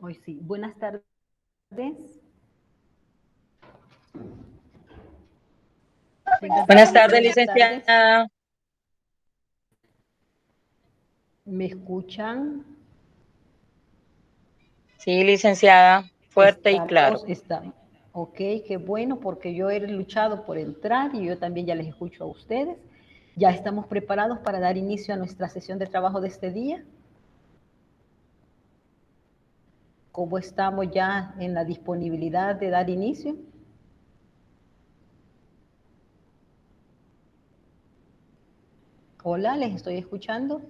Hoy sí. Buenas tardes. Buenas tardes, Buenas tardes. licenciada. ¿Me escuchan? Sí, licenciada, fuerte y claro. Ok, qué bueno, porque yo he luchado por entrar y yo también ya les escucho a ustedes. ¿Ya estamos preparados para dar inicio a nuestra sesión de trabajo de este día? ¿Cómo estamos ya en la disponibilidad de dar inicio? Hola, ¿les estoy escuchando?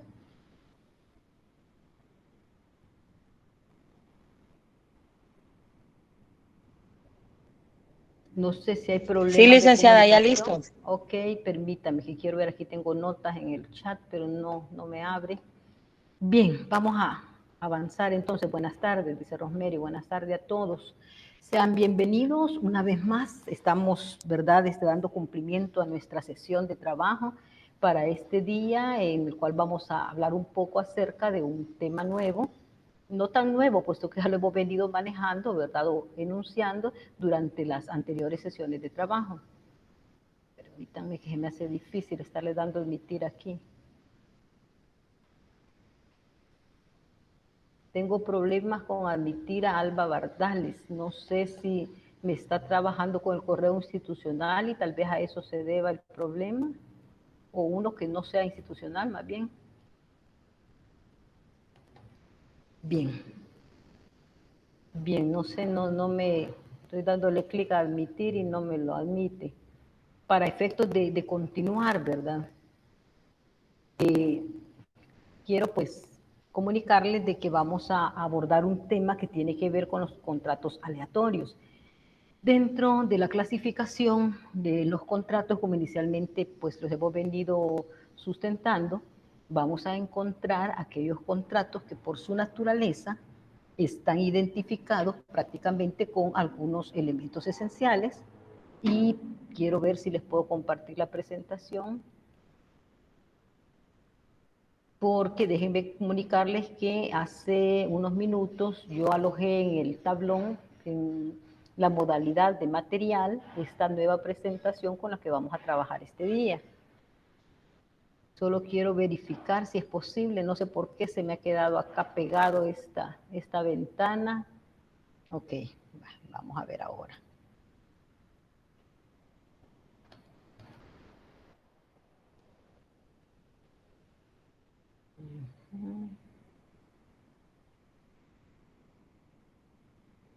No sé si hay Sí, problemas de licenciada, ya comunicación. listo. Ok, permítame, que quiero ver, aquí tengo notas en el chat, pero no me abre. Bien, vamos a avanzar entonces. Buenas tardes, dice Rosemary, buenas tardes a todos. Sean bienvenidos una vez más. Estamos, ¿verdad?, dando cumplimiento a nuestra sesión de trabajo para este día, en el cual vamos a hablar un poco acerca de un tema nuevo, no tan nuevo, puesto que ya lo hemos venido manejando, ¿verdad?, o enunciando durante las anteriores sesiones de trabajo. Permítanme, que se me hace difícil estarle dando admitir aquí. Tengo problemas con admitir a Alba Bardales. No sé si me está trabajando con el correo institucional y tal vez a eso se deba el problema, o uno que no sea institucional más bien. Bien. Bien, no sé, no me... Estoy dándole clic a admitir y no me lo admite. Para efectos de continuar, ¿verdad? Quiero pues comunicarles de que vamos a abordar un tema que tiene que ver con los contratos aleatorios. Dentro de la clasificación de los contratos, como inicialmente pues los hemos venido sustentando, vamos a encontrar aquellos contratos que por su naturaleza están identificados prácticamente con algunos elementos esenciales, y quiero ver si les puedo compartir la presentación, porque déjenme comunicarles que hace unos minutos yo alojé en el tablón, en la modalidad de material, esta nueva presentación con la que vamos a trabajar este día. Solo quiero verificar si es posible, no sé por qué se me ha quedado acá pegado esta ventana. Ok, vamos a ver ahora.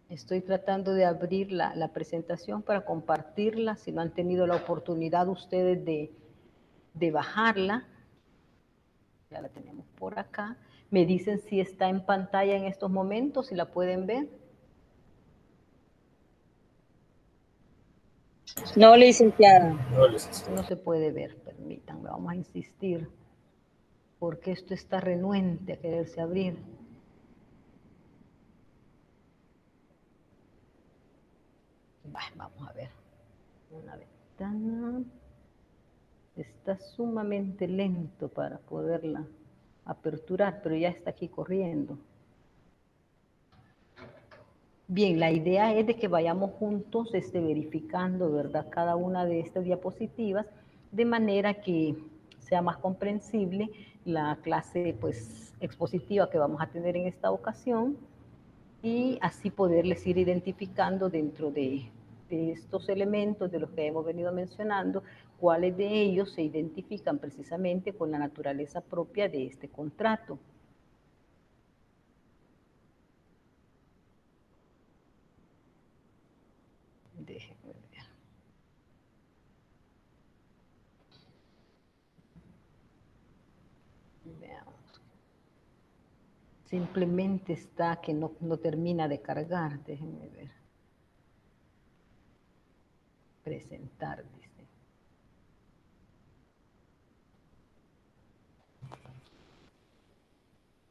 Estoy tratando de abrir la presentación para compartirla, si no han tenido la oportunidad ustedes de bajarla. Ya la tenemos por acá. Me dicen si está en pantalla en estos momentos, si la pueden ver. No, licenciada. No se puede ver, permítanme, vamos a insistir, porque esto está renuente a quererse abrir. Vamos a ver. Una ventana. Está sumamente lento para poderla aperturar, pero ya está aquí corriendo. Bien, la idea es de que vayamos juntos verificando, ¿verdad?, cada una de estas diapositivas, de manera que sea más comprensible la clase pues expositiva que vamos a tener en esta ocasión, y así poderles ir identificando dentro de estos elementos de los que hemos venido mencionando, cuáles de ellos se identifican precisamente con la naturaleza propia de este contrato. Déjenme ver. Veamos. Simplemente está que no termina de cargar. Déjenme ver. Presentar, dice.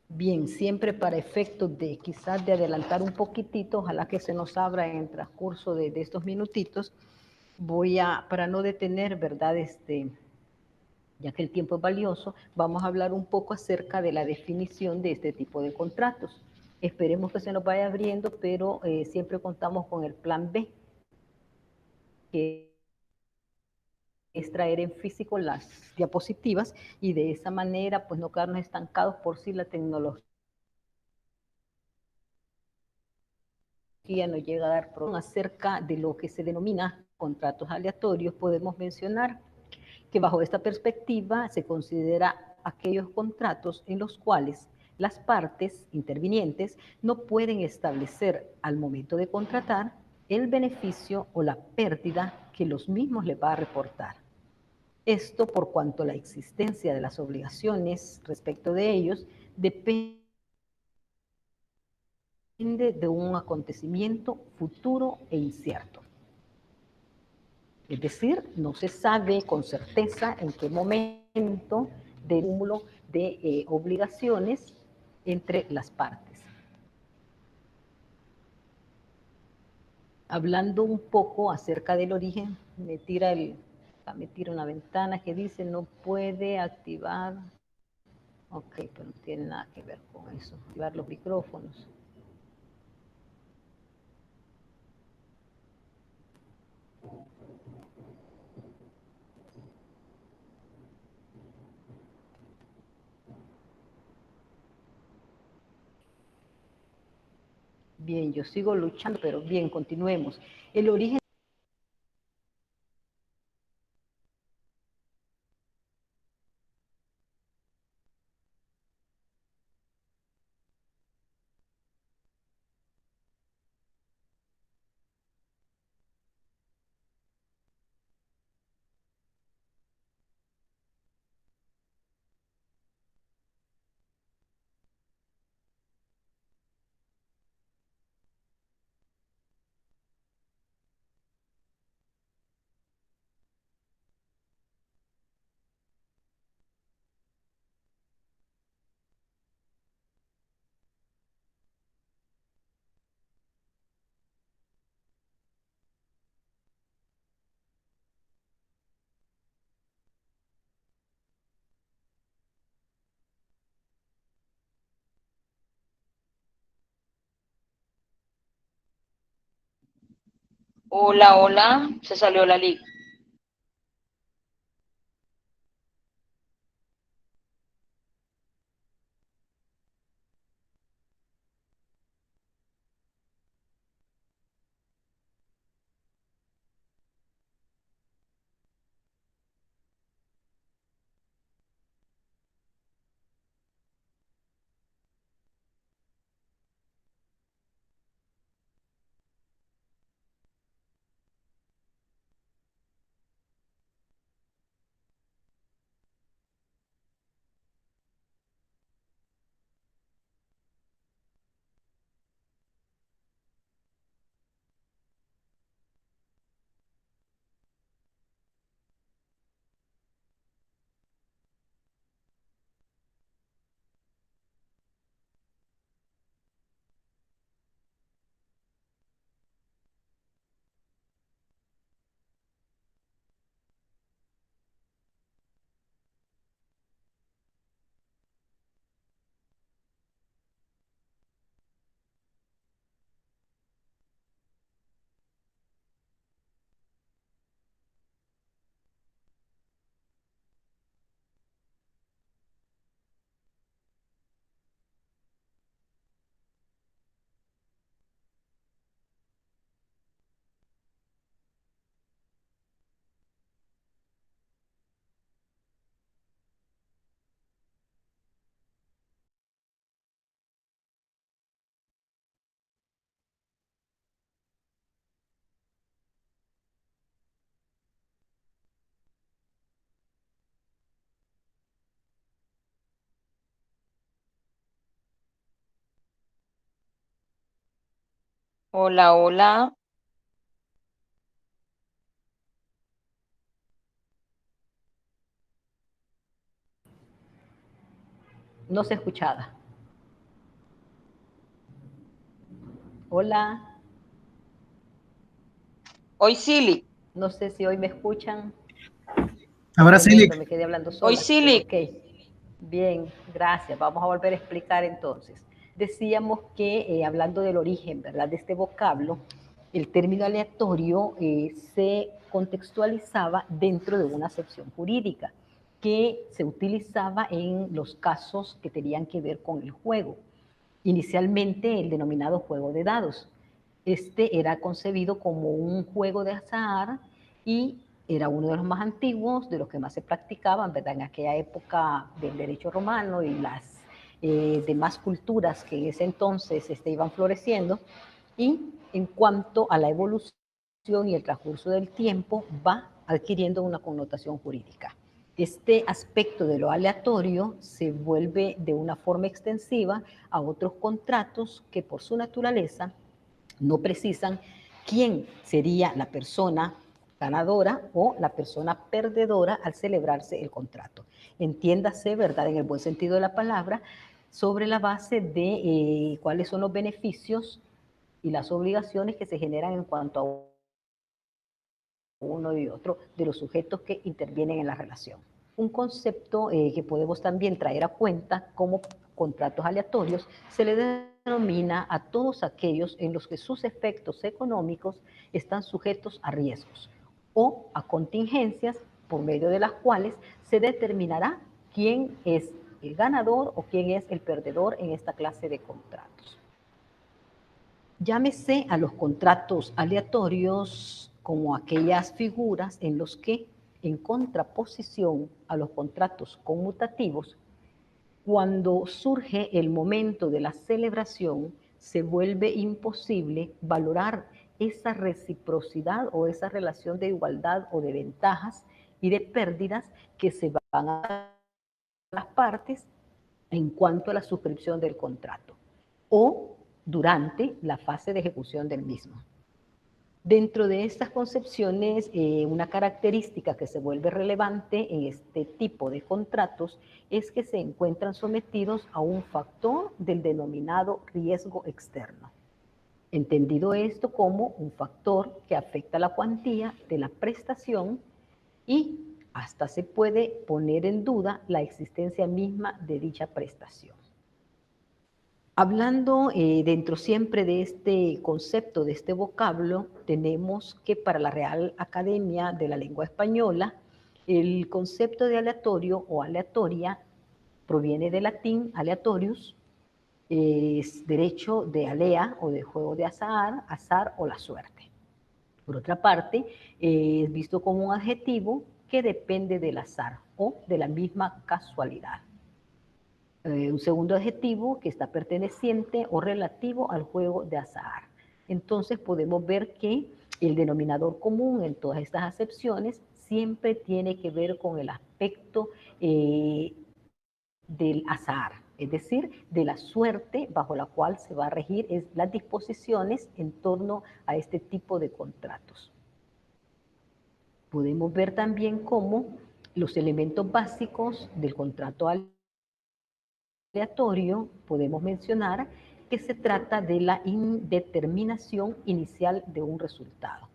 Bien, siempre para efectos de quizás de adelantar un poquitito, ojalá que se nos abra en el transcurso de estos minutitos, voy a, para no detener, ¿verdad?, ya que el tiempo es valioso, vamos a hablar un poco acerca de la definición de este tipo de contratos. Esperemos que se nos vaya abriendo, pero siempre contamos con el plan B, que es traer en físico las diapositivas y de esa manera pues no quedarnos estancados por si la tecnología nos llega a dar problemas. Acerca de lo que se denomina contratos aleatorios, podemos mencionar que bajo esta perspectiva se considera aquellos contratos en los cuales las partes intervinientes no pueden establecer al momento de contratar el beneficio o la pérdida que los mismos les va a reportar. Esto por cuanto la existencia de las obligaciones respecto de ellos depende de un acontecimiento futuro e incierto. Es decir, no se sabe con certeza en qué momento del cúmulo de obligaciones entre las partes. Hablando un poco acerca del origen, me tira una ventana que dice no puede activar. Ok, pero no tiene nada que ver con eso, activar los micrófonos. Bien, yo sigo luchando, pero bien, continuemos. El origen. Hola, hola, se salió la liga. Hola, hola. No se escuchaba. Hola. Hoy Silic. No sé si hoy me escuchan. Ahora Un sí, momento, Lick. me quedé hablando Hoy sola. Silic. Ok. Bien, gracias. Vamos a volver a explicar entonces. decíamos que, hablando del origen, ¿verdad?, de este vocablo, el término aleatorio se contextualizaba dentro de una acepción jurídica que se utilizaba en los casos que tenían que ver con el juego. Inicialmente el denominado juego de dados. Este era concebido como un juego de azar y era uno de los más antiguos, de los que más se practicaban, ¿verdad?, en aquella época del derecho romano y las demás culturas que en ese entonces iban floreciendo. Y en cuanto a la evolución y el transcurso del tiempo, va adquiriendo una connotación jurídica. Este aspecto de lo aleatorio se vuelve de una forma extensiva a otros contratos que por su naturaleza no precisan quién sería la persona ganadora o la persona perdedora al celebrarse el contrato. Entiéndase, ¿verdad?, en el buen sentido de la palabra, sobre la base de cuáles son los beneficios y las obligaciones que se generan en cuanto a uno y otro de los sujetos que intervienen en la relación. Un concepto que podemos también traer a cuenta como contratos aleatorios se le denomina a todos aquellos en los que sus efectos económicos están sujetos a riesgos o a contingencias por medio de las cuales se determinará quién es el ganador o quién es el perdedor en esta clase de contratos. Llámese a los contratos aleatorios como aquellas figuras en los que, en contraposición a los contratos conmutativos, cuando surge el momento de la celebración, se vuelve imposible valorar esa reciprocidad o esa relación de igualdad o de ventajas y de pérdidas que se van a dar a las partes en cuanto a la suscripción del contrato o durante la fase de ejecución del mismo. Dentro de estas concepciones, una característica que se vuelve relevante en este tipo de contratos es que se encuentran sometidos a un factor del denominado riesgo externo. Entendido esto como un factor que afecta la cuantía de la prestación y hasta se puede poner en duda la existencia misma de dicha prestación. Hablando dentro siempre de este concepto, de este vocablo, tenemos que para la Real Academia de la Lengua Española, el concepto de aleatorio o aleatoria proviene del latín aleatorius, es derecho de alea o de juego de azar, azar o la suerte. Por otra parte, es visto como un adjetivo que depende del azar o de la misma casualidad. Un segundo adjetivo que está perteneciente o relativo al juego de azar. Entonces podemos ver que el denominador común en todas estas acepciones siempre tiene que ver con el aspecto del azar, es decir, de la suerte bajo la cual se va a regir las disposiciones en torno a este tipo de contratos. Podemos ver también cómo los elementos básicos del contrato aleatorio, podemos mencionar que se trata de la indeterminación inicial de un resultado.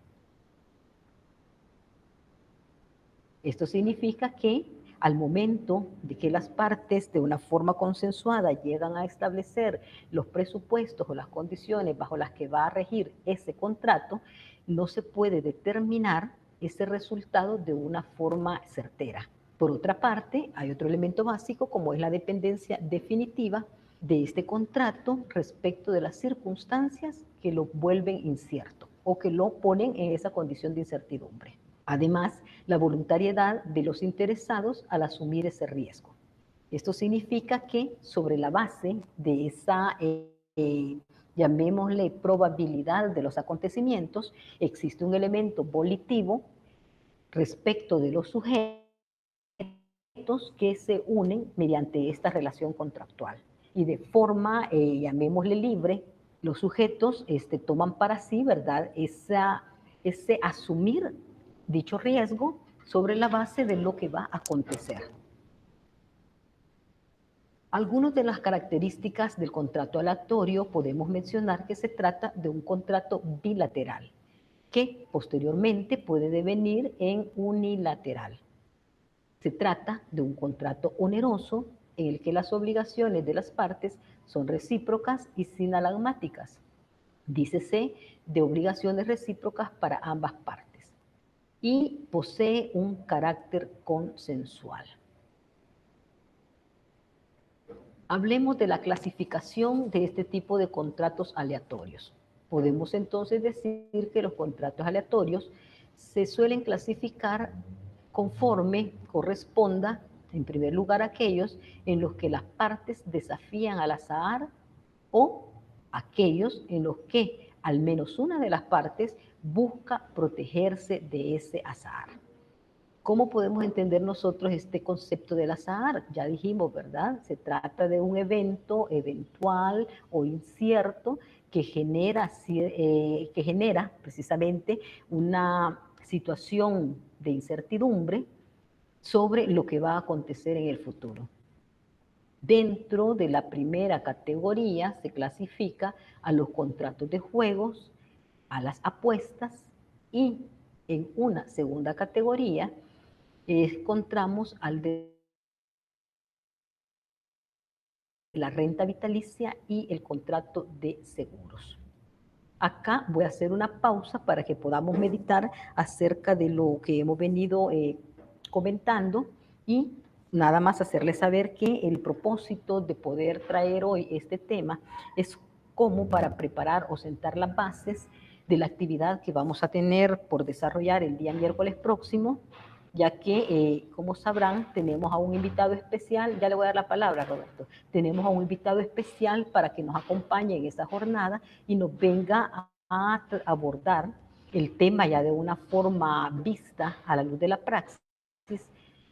Esto significa que al momento de que las partes de una forma consensuada llegan a establecer los presupuestos o las condiciones bajo las que va a regir ese contrato, no se puede determinar ese resultado de una forma certera. Por otra parte, hay otro elemento básico como es la dependencia definitiva de este contrato respecto de las circunstancias que lo vuelven incierto o que lo ponen en esa condición de incertidumbre. Además, la voluntariedad de los interesados al asumir ese riesgo. Esto significa que sobre la base de esa, llamémosle, probabilidad de los acontecimientos, existe un elemento volitivo respecto de los sujetos que se unen mediante esta relación contractual. Y de forma, llamémosle libre, los sujetos toman para sí, ¿verdad?, ese asumir dicho riesgo sobre la base de lo que va a acontecer. Algunas de las características del contrato aleatorio podemos mencionar que se trata de un contrato bilateral, que posteriormente puede devenir en unilateral. Se trata de un contrato oneroso en el que las obligaciones de las partes son recíprocas y sinalagmáticas. Dícese de obligaciones recíprocas para ambas partes. Y posee un carácter consensual. Hablemos de la clasificación de este tipo de contratos aleatorios. Podemos entonces decir que los contratos aleatorios se suelen clasificar conforme corresponda, en primer lugar, aquellos en los que las partes desafían al azar o aquellos en los que al menos una de las partes busca protegerse de ese azar. ¿Cómo podemos entender nosotros este concepto del azar? Ya dijimos, ¿verdad? Se trata de un evento eventual o incierto que genera precisamente una situación de incertidumbre sobre lo que va a acontecer en el futuro. Dentro de la primera categoría se clasifica a los contratos de juegos, a las apuestas y en una segunda categoría encontramos al de la renta vitalicia y el contrato de seguros. Acá voy a hacer una pausa para que podamos meditar acerca de lo que hemos venido comentando y nada más hacerles saber que el propósito de poder traer hoy este tema es como para preparar o sentar las bases de la actividad que vamos a tener por desarrollar el día miércoles próximo, ya que, como sabrán, tenemos a un invitado especial. Ya le voy a dar la palabra, Roberto. Tenemos a un invitado especial para que nos acompañe en esta jornada y nos venga a abordar el tema ya de una forma vista a la luz de la praxis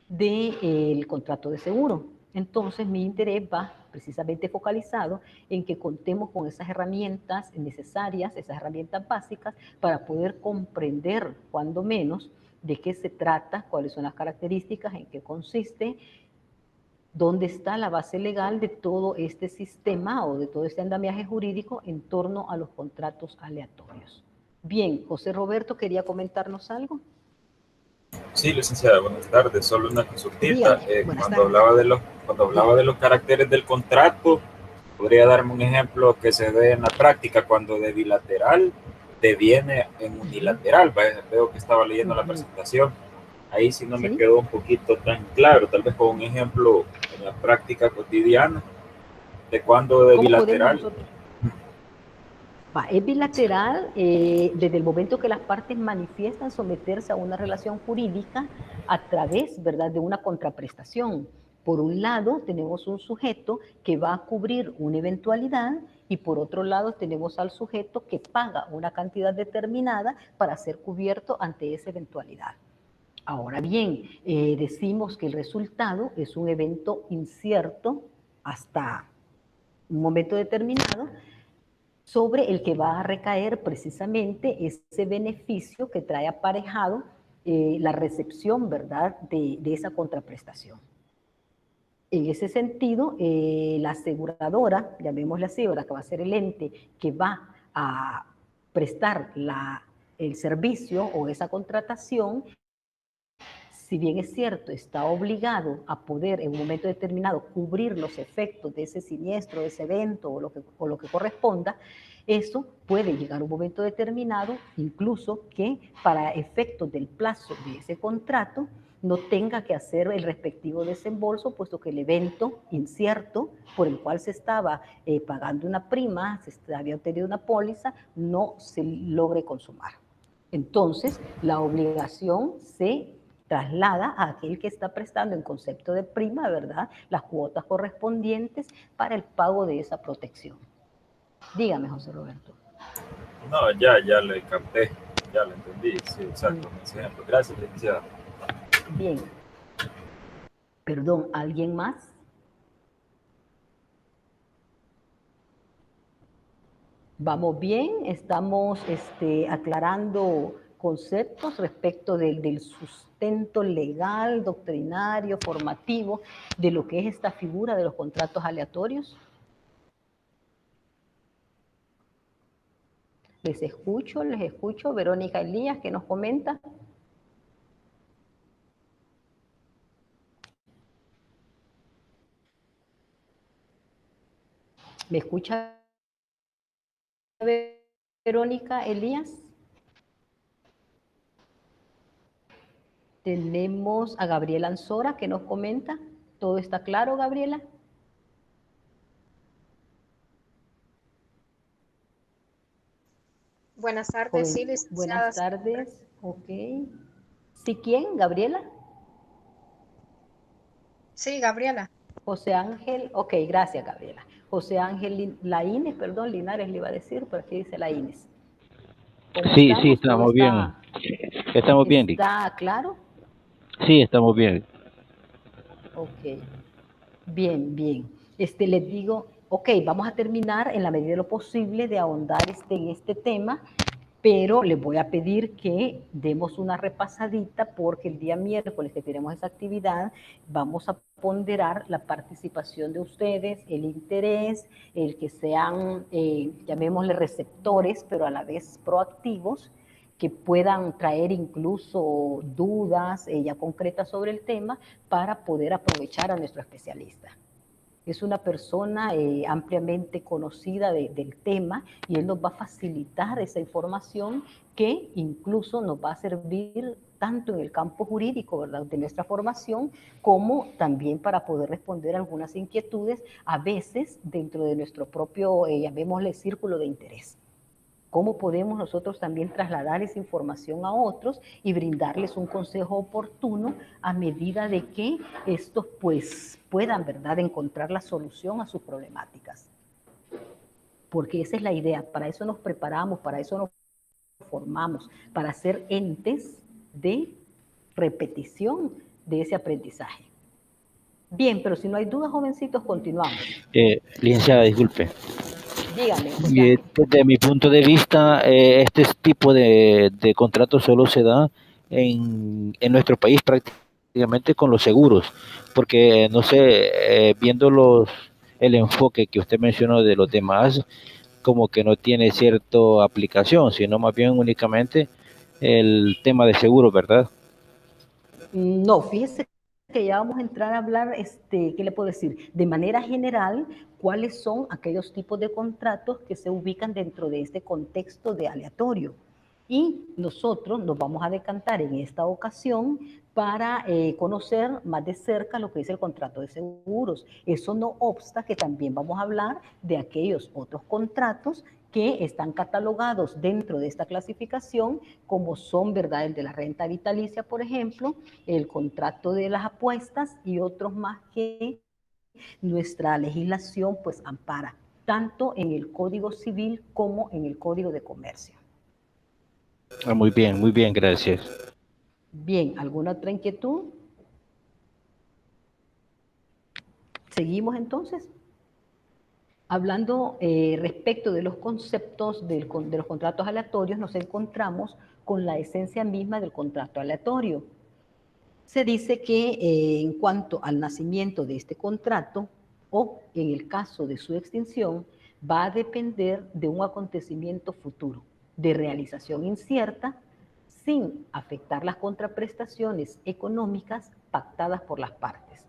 del contrato de seguro. Entonces, mi interés va precisamente focalizado en que contemos con esas herramientas necesarias, esas herramientas básicas, para poder comprender, cuando menos, de qué se trata, cuáles son las características, en qué consiste, dónde está la base legal de todo este sistema o de todo este andamiaje jurídico en torno a los contratos aleatorios. Bien, José Roberto, ¿quería comentarnos algo? Sí, licenciada, buenas tardes. Solo una consultita. Buenas Cuando tardes. hablaba de los caracteres del contrato, ¿podría darme un ejemplo que se dé en la práctica cuando de bilateral deviene en unilateral? Veo que estaba leyendo la presentación. Ahí sí no me quedó un poquito tan claro. Tal vez con un ejemplo en la práctica cotidiana de cuando de bilateral. Es bilateral desde el momento que las partes manifiestan someterse a una relación jurídica a través, ¿verdad?, de una contraprestación. Por un lado, tenemos un sujeto que va a cubrir una eventualidad y por otro lado tenemos al sujeto que paga una cantidad determinada para ser cubierto ante esa eventualidad. Ahora bien, decimos que el resultado es un evento incierto hasta un momento determinado, sobre el que va a recaer precisamente ese beneficio que trae aparejado la recepción, ¿verdad?, de esa contraprestación. En ese sentido, la aseguradora, llamémosle así, ¿verdad?, que va a ser el ente que va a prestar el servicio o esa contratación, si bien es cierto, está obligado a poder en un momento determinado cubrir los efectos de ese siniestro, de ese evento o lo que corresponda, eso puede llegar a un momento determinado, incluso que para efectos del plazo de ese contrato no tenga que hacer el respectivo desembolso, puesto que el evento incierto por el cual se estaba pagando una prima, se había obtenido una póliza, no se logre consumar. Entonces, la obligación se traslada a aquel que está prestando en concepto de prima, ¿verdad?, las cuotas correspondientes para el pago de esa protección. Dígame, José Roberto. No, ya le capté, ya lo entendí, sí, exacto, ese ejemplo. Gracias, licenciada. Bien. Perdón, ¿alguien más? Vamos bien, estamos aclarando conceptos respecto del sustento legal, doctrinario, formativo, de lo que es esta figura de los contratos aleatorios. Les escucho. Verónica Elías, ¿qué nos comenta? ¿Me escucha Verónica Elías? Tenemos a Gabriela Anzora que nos comenta. ¿Todo está claro, Gabriela? Buenas tardes, sí, licenciada. Buenas tardes, ok. ¿Sí quién? ¿Gabriela? Sí, Gabriela. José Ángel, ok, gracias, Gabriela. José Ángel Laínez, perdón, Linares le iba a decir, pero aquí dice Laínez. ¿Cómo Sí, estamos? sí, estamos bien. Estamos bien, Dick. ¿Está claro? Sí, estamos bien. Ok. Bien, bien. Les digo, ok, vamos a terminar en la medida de lo posible de ahondar en este tema, pero les voy a pedir que demos una repasadita porque el día miércoles que tenemos esa actividad vamos a ponderar la participación de ustedes, el interés, el que sean, llamémosle receptores, pero a la vez proactivos, que puedan traer incluso dudas ya concretas sobre el tema para poder aprovechar a nuestro especialista. Es una persona ampliamente conocida del tema y él nos va a facilitar esa información que incluso nos va a servir tanto en el campo jurídico, ¿verdad?, de nuestra formación, como también para poder responder algunas inquietudes, a veces dentro de nuestro propio, llamémosle, círculo de interés. ¿Cómo podemos nosotros también trasladar esa información a otros y brindarles un consejo oportuno a medida de que estos pues puedan, ¿verdad?, encontrar la solución a sus problemáticas? Porque esa es la idea, para eso nos preparamos, para eso nos formamos, para ser entes de repetición de ese aprendizaje. Bien, pero si no hay dudas, jovencitos, continuamos. Licenciada, disculpe. Dígame. Desde mi punto de vista, este tipo de contrato solo se da en nuestro país prácticamente con los seguros, porque no sé, viendo el enfoque que usted mencionó de los demás, como que no tiene cierta aplicación, sino más bien únicamente el tema de seguros, ¿verdad? No, fíjese que ya vamos a entrar a hablar, ¿qué le puedo decir? De manera general, ¿cuáles son aquellos tipos de contratos que se ubican dentro de este contexto de aleatorio? Y nosotros nos vamos a decantar en esta ocasión para conocer más de cerca lo que es el contrato de seguros. Eso no obsta que también vamos a hablar de aquellos otros contratos que están catalogados dentro de esta clasificación, como son, ¿verdad?, el de la renta vitalicia, por ejemplo, el contrato de las apuestas y otros más que nuestra legislación pues ampara, tanto en el Código Civil como en el Código de Comercio. Muy bien, gracias. Bien, ¿alguna otra inquietud? ¿Seguimos entonces? Hablando respecto de los conceptos de los contratos aleatorios, nos encontramos con la esencia misma del contrato aleatorio. Se dice que en cuanto al nacimiento de este contrato, o en el caso de su extinción, va a depender de un acontecimiento futuro, de realización incierta, sin afectar las contraprestaciones económicas pactadas por las partes,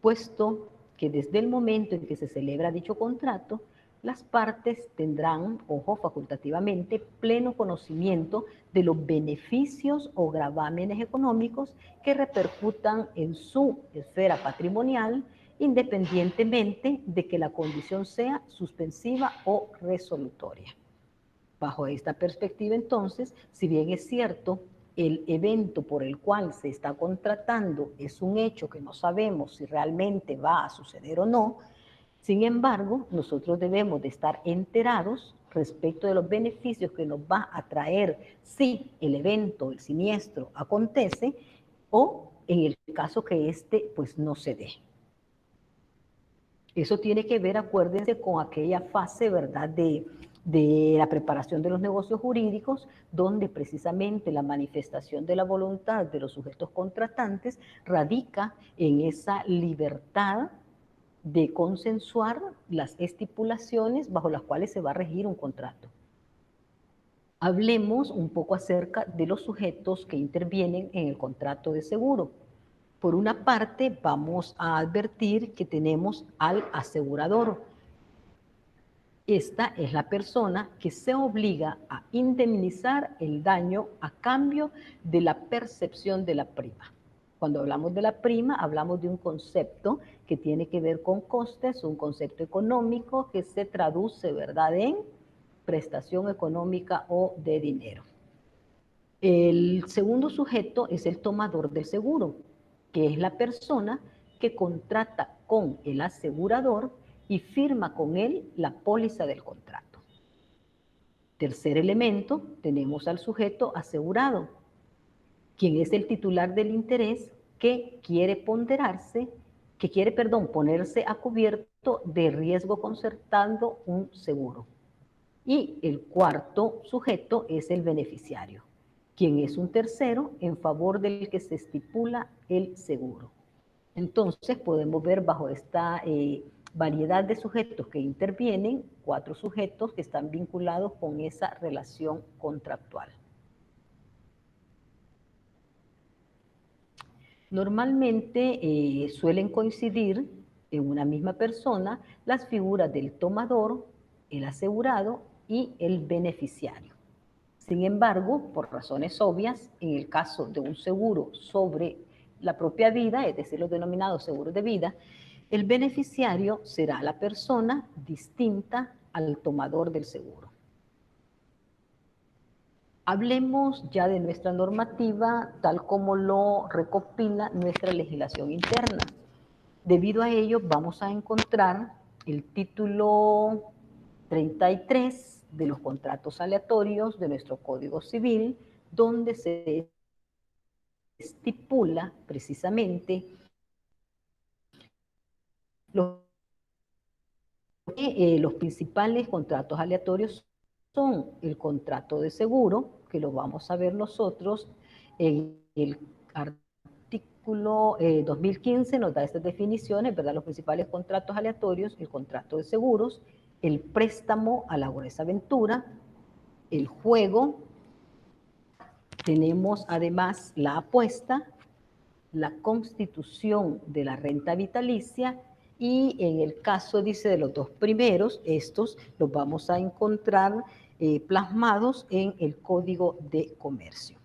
puesto que desde el momento en que se celebra dicho contrato, las partes tendrán, ojo, facultativamente, pleno conocimiento de los beneficios o gravámenes económicos que repercutan en su esfera patrimonial, independientemente de que la condición sea suspensiva o resolutoria. Bajo esta perspectiva, entonces, si bien es cierto, el evento por el cual se está contratando es un hecho que no sabemos si realmente va a suceder o no, sin embargo, nosotros debemos de estar enterados respecto de los beneficios que nos va a traer si el evento, el siniestro acontece o en el caso que pues no se dé. Eso tiene que ver, acuérdense, con aquella fase, ¿verdad?, de la preparación de los negocios jurídicos, donde precisamente la manifestación de la voluntad de los sujetos contratantes radica en esa libertad de consensuar las estipulaciones bajo las cuales se va a regir un contrato. Hablemos un poco acerca de los sujetos que intervienen en el contrato de seguro. Por una parte, vamos a advertir que tenemos al asegurador. Esta es la persona que se obliga a indemnizar el daño a cambio de la percepción de la prima. Cuando hablamos de la prima, hablamos de un concepto que tiene que ver con costes, un concepto económico que se traduce, ¿verdad?, en prestación económica o de dinero. El segundo sujeto es el tomador del seguro, que es la persona que contrata con el asegurador y firma con él la póliza del contrato. Tercer elemento, tenemos al sujeto asegurado, quien es el titular del interés que quiere ponerse a cubierto de riesgo concertando un seguro. Y el cuarto sujeto es el beneficiario, quien es un tercero en favor del que se estipula el seguro. Entonces podemos ver bajo esta variedad de sujetos que intervienen, 4 sujetos que están vinculados con esa relación contractual. Normalmente suelen coincidir en una misma persona las figuras del tomador, el asegurado y el beneficiario. Sin embargo, por razones obvias, en el caso de un seguro sobre la propia vida, es decir, los denominados seguros de vida, el beneficiario será la persona distinta al tomador del seguro. Hablemos ya de nuestra normativa tal como lo recopila nuestra legislación interna. Debido a ello, vamos a encontrar el título 33 de los contratos aleatorios de nuestro Código Civil, donde se estipula precisamente los principales contratos aleatorios son el contrato de seguro, que lo vamos a ver nosotros en el artículo 2015, nos da estas definiciones, ¿verdad? Los principales contratos aleatorios, el contrato de seguros, el préstamo a la gruesa aventura, el juego, tenemos además la apuesta, la constitución de la renta vitalicia y en el caso, dice, de los 2 primeros, estos los vamos a encontrar plasmados en el Código de Comercio.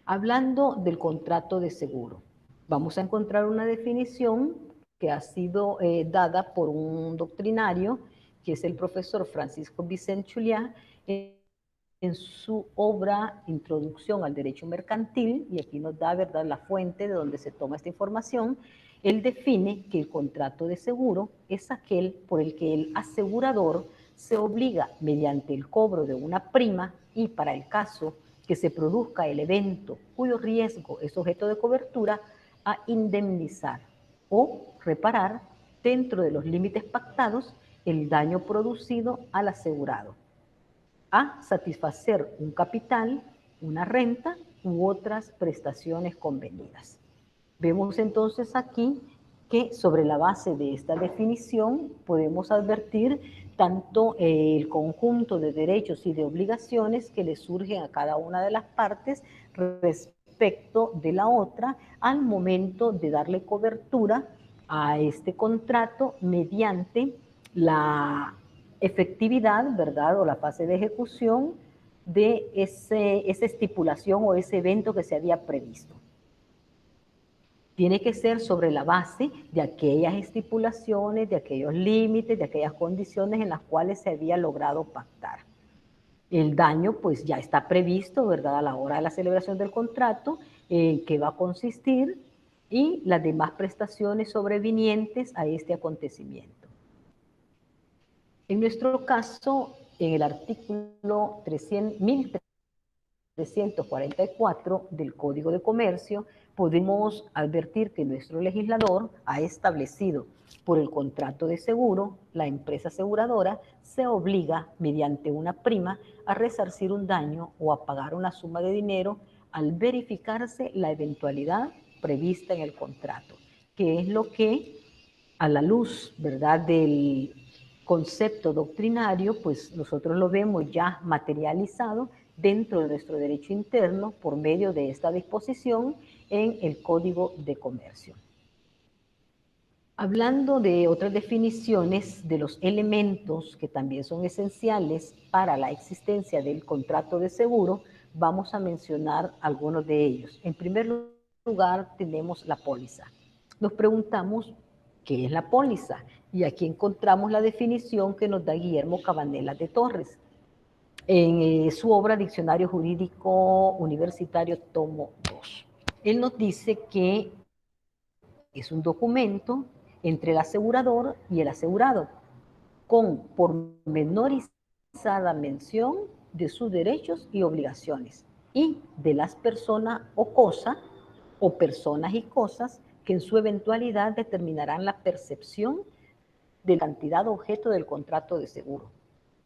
Hablando del contrato de seguro, vamos a encontrar una definición que ha sido dada por un doctrinario, que es el profesor Francisco Vicente Chuliá, en su obra Introducción al Derecho Mercantil, y aquí nos da, ¿verdad?, la fuente de donde se toma esta información. Él define que el contrato de seguro es aquel por el que el asegurador se obliga mediante el cobro de una prima y para el caso que se produzca el evento cuyo riesgo es objeto de cobertura, a indemnizar o reparar dentro de los límites pactados el daño producido al asegurado, a satisfacer un capital, una renta u otras prestaciones convenidas. Vemos entonces aquí que sobre la base de esta definición podemos advertir tanto el conjunto de derechos y de obligaciones que le surgen a cada una de las partes respecto de la otra al momento de darle cobertura a este contrato mediante la efectividad, ¿verdad?, o la fase de ejecución de esa estipulación o ese evento que se había previsto. Tiene que ser sobre la base de aquellas estipulaciones, de aquellos límites, de aquellas condiciones en las cuales se había logrado pactar. El daño pues ya está previsto, ¿verdad?, a la hora de la celebración del contrato, en qué va a consistir y las demás prestaciones sobrevinientes a este acontecimiento. En nuestro caso, en el artículo 1344 del Código de Comercio, podemos advertir que nuestro legislador ha establecido por el contrato de seguro, la empresa aseguradora se obliga mediante una prima a resarcir un daño o a pagar una suma de dinero al verificarse la eventualidad prevista en el contrato, que es lo que a la luz, ¿verdad?, del concepto doctrinario, pues nosotros lo vemos ya materializado dentro de nuestro derecho interno por medio de esta disposición en el Código de Comercio. Hablando de otras definiciones de los elementos que también son esenciales para la existencia del contrato de seguro, vamos a mencionar algunos de ellos. En primer lugar, tenemos la póliza. Nos preguntamos, ¿qué es la póliza? Y aquí encontramos la definición que nos da Guillermo Cabanela de Torres en su obra Diccionario Jurídico Universitario, tomo 2. Él nos dice que es un documento entre el asegurador y el asegurado, con pormenorizada mención de sus derechos y obligaciones y de las personas o cosas, o personas y cosas que en su eventualidad determinarán la percepción de la cantidad objeto del contrato de seguro,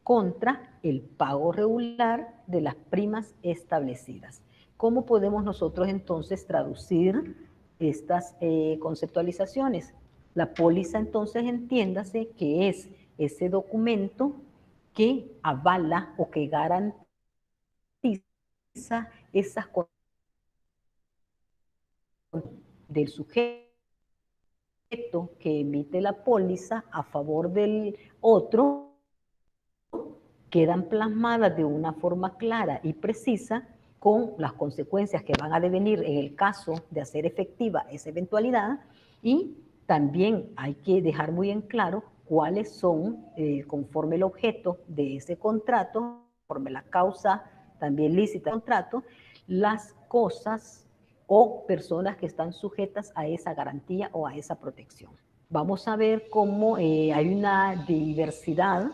contra el pago regular de las primas establecidas. ¿Cómo podemos nosotros entonces traducir estas conceptualizaciones? La póliza entonces entiéndase que es ese documento que avala o que garantiza esas cosas del sujeto que emite la póliza a favor del otro, quedan plasmadas de una forma clara y precisa con las consecuencias que van a devenir en el caso de hacer efectiva esa eventualidad, y también hay que dejar muy en claro cuáles son, conforme el objeto de ese contrato, conforme la causa también lícita del contrato, las cosas o personas que están sujetas a esa garantía o a esa protección. Vamos a ver cómo hay una diversidad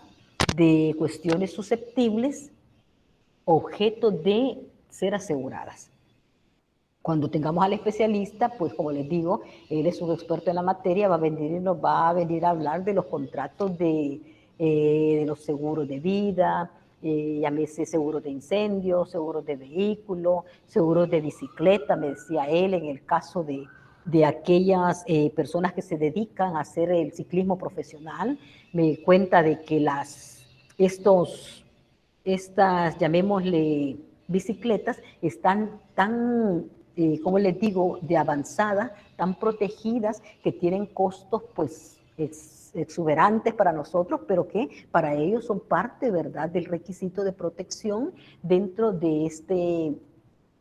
de cuestiones susceptibles, objeto de ser aseguradas. Cuando tengamos al especialista, pues como les digo, él es un experto en la materia, va a venir y nos va a venir a hablar de los contratos de los seguros de vida, llámese seguros de incendio, seguros de vehículo, seguros de bicicleta, me decía él, en el caso de aquellas personas que se dedican a hacer el ciclismo profesional. Me cuenta de que estas, llamémosle, bicicletas, están tan, como les digo, de avanzada, tan protegidas, que tienen costos, pues, exuberantes para nosotros, pero que para ellos son parte, ¿verdad?, del requisito de protección dentro de este.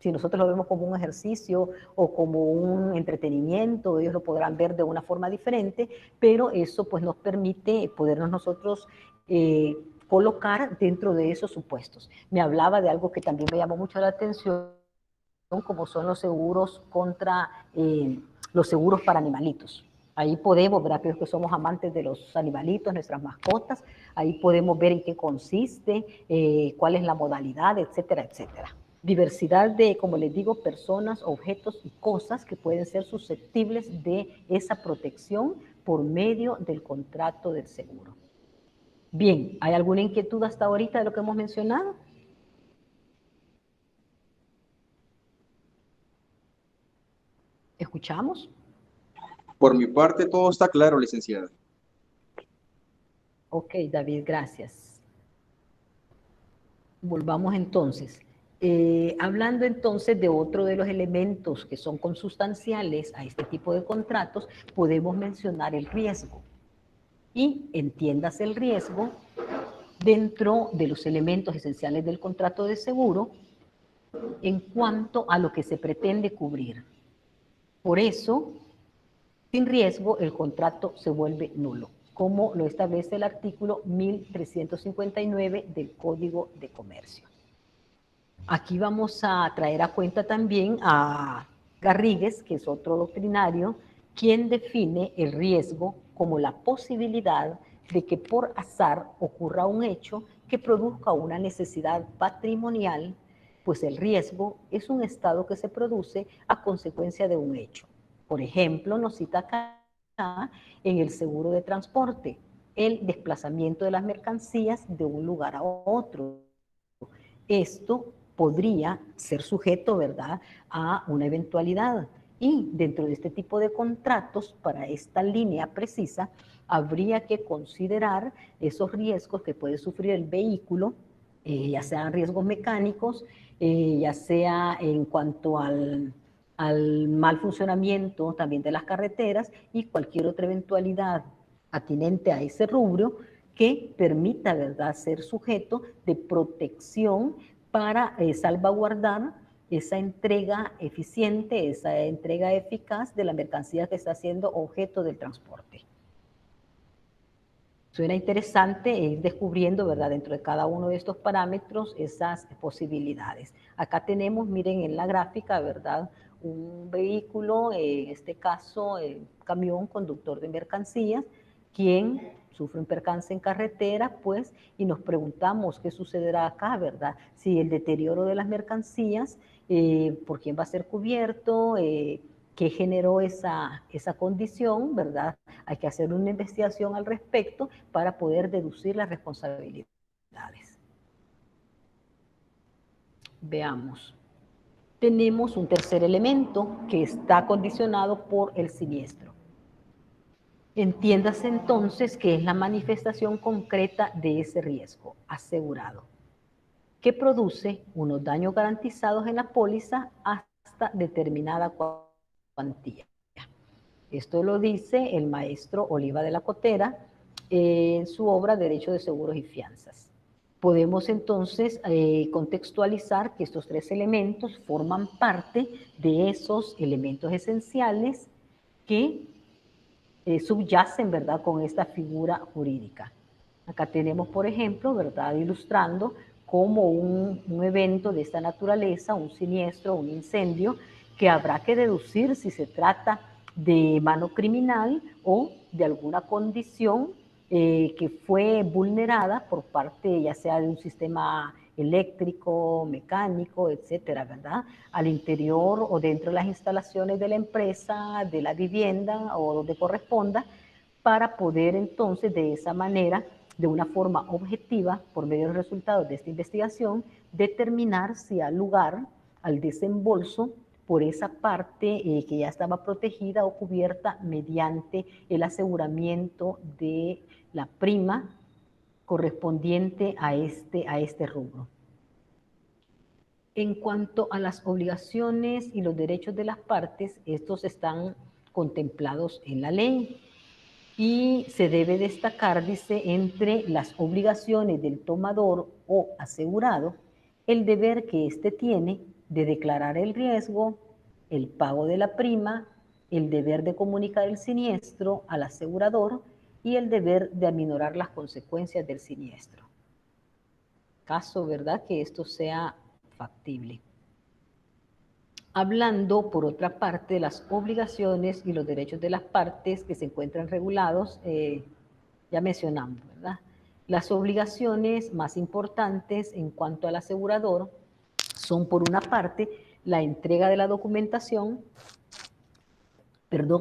Si nosotros lo vemos como un ejercicio o como un entretenimiento, ellos lo podrán ver de una forma diferente, pero eso pues nos permite podernos nosotros colocar dentro de esos supuestos. Me hablaba de algo que también me llamó mucho la atención, como son los seguros los seguros para animalitos. Ahí podemos ver, aquellos que somos amantes de los animalitos, nuestras mascotas, ahí podemos ver en qué consiste, cuál es la modalidad, etcétera, etcétera. Diversidad de, como les digo, personas, objetos y cosas que pueden ser susceptibles de esa protección por medio del contrato del seguro. Bien, ¿hay alguna inquietud hasta ahorita de lo que hemos mencionado? ¿Escuchamos? Por mi parte, todo está claro, licenciada. Ok, David, gracias. Volvamos entonces. Hablando entonces de otro de los elementos que son consustanciales a este tipo de contratos, podemos mencionar el riesgo. Y entiéndase el riesgo dentro de los elementos esenciales del contrato de seguro en cuanto a lo que se pretende cubrir. Por eso, sin riesgo, el contrato se vuelve nulo, como lo establece el artículo 1359 del Código de Comercio. Aquí vamos a traer a cuenta también a Garrigues, que es otro doctrinario, quien define el riesgo como la posibilidad de que por azar ocurra un hecho que produzca una necesidad patrimonial, pues el riesgo es un estado que se produce a consecuencia de un hecho. Por ejemplo, nos cita acá en el seguro de transporte, el desplazamiento de las mercancías de un lugar a otro. Esto podría ser sujeto, ¿verdad?, a una eventualidad. Y dentro de este tipo de contratos, para esta línea precisa, habría que considerar esos riesgos que puede sufrir el vehículo, ya sean riesgos mecánicos, ya sea en cuanto a al mal funcionamiento también de las carreteras y cualquier otra eventualidad atinente a ese rubro que permita, ¿verdad?, ser sujeto de protección para salvaguardar esa entrega eficiente, esa entrega eficaz de la mercancía que está siendo objeto del transporte. Suena interesante ir descubriendo, ¿verdad?, dentro de cada uno de estos parámetros esas posibilidades. Acá tenemos, miren en la gráfica, ¿verdad?, un vehículo, en este caso, camión conductor de mercancías, quien sufre un percance en carretera, pues, y nos preguntamos qué sucederá acá, ¿verdad? Si el deterioro de las mercancías, ¿por quién va a ser cubierto? ¿Qué generó esa condición, verdad? Hay que hacer una investigación al respecto para poder deducir las responsabilidades. Veamos. Tenemos un tercer elemento que está condicionado por el siniestro. Entiéndase entonces que es la manifestación concreta de ese riesgo asegurado, que produce unos daños garantizados en la póliza hasta determinada cuantía. Esto lo dice el maestro Oliva de la Cotera en su obra Derecho de Seguros y Fianzas. Podemos entonces contextualizar que estos tres elementos forman parte de esos elementos esenciales que subyacen, ¿verdad?, con esta figura jurídica. Acá tenemos, por ejemplo, ¿verdad?, ilustrando cómo un evento de esta naturaleza, un siniestro, un incendio, que habrá que deducir si se trata de mano criminal o de alguna condición que fue vulnerada por parte ya sea de un sistema eléctrico, mecánico, etcétera, ¿verdad?, al interior o dentro de las instalaciones de la empresa, de la vivienda o donde corresponda, para poder entonces de esa manera, de una forma objetiva, por medio de los resultados de esta investigación, determinar si ha lugar al desembolso por esa parte que ya estaba protegida o cubierta mediante el aseguramiento de la prima correspondiente a este rubro. En cuanto a las obligaciones y los derechos de las partes, estos están contemplados en la ley y se debe destacar, dice, entre las obligaciones del tomador o asegurado, el deber que éste tiene de declarar el riesgo, el pago de la prima, el deber de comunicar el siniestro al asegurador y el deber de aminorar las consecuencias del siniestro. Caso, ¿verdad?, que esto sea factible. Hablando, por otra parte, de las obligaciones y los derechos de las partes que se encuentran regulados, ya mencionamos, ¿verdad? Las obligaciones más importantes en cuanto al asegurador son, por una parte, la entrega de la documentación,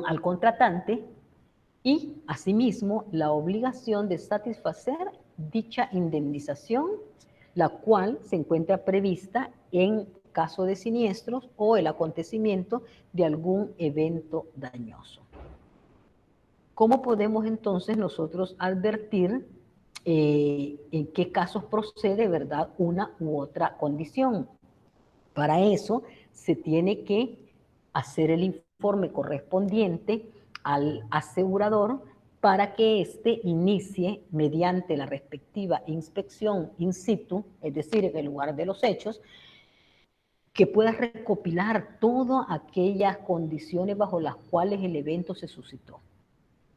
al contratante y, asimismo, la obligación de satisfacer dicha indemnización, la cual se encuentra prevista en caso de siniestros o el acontecimiento de algún evento dañoso. ¿Cómo podemos entonces nosotros advertir en qué casos procede, ¿verdad?, una u otra condición? Para eso se tiene que hacer el informe correspondiente al asegurador para que éste inicie mediante la respectiva inspección in situ, es decir, en el lugar de los hechos, que pueda recopilar todas aquellas condiciones bajo las cuales el evento se suscitó.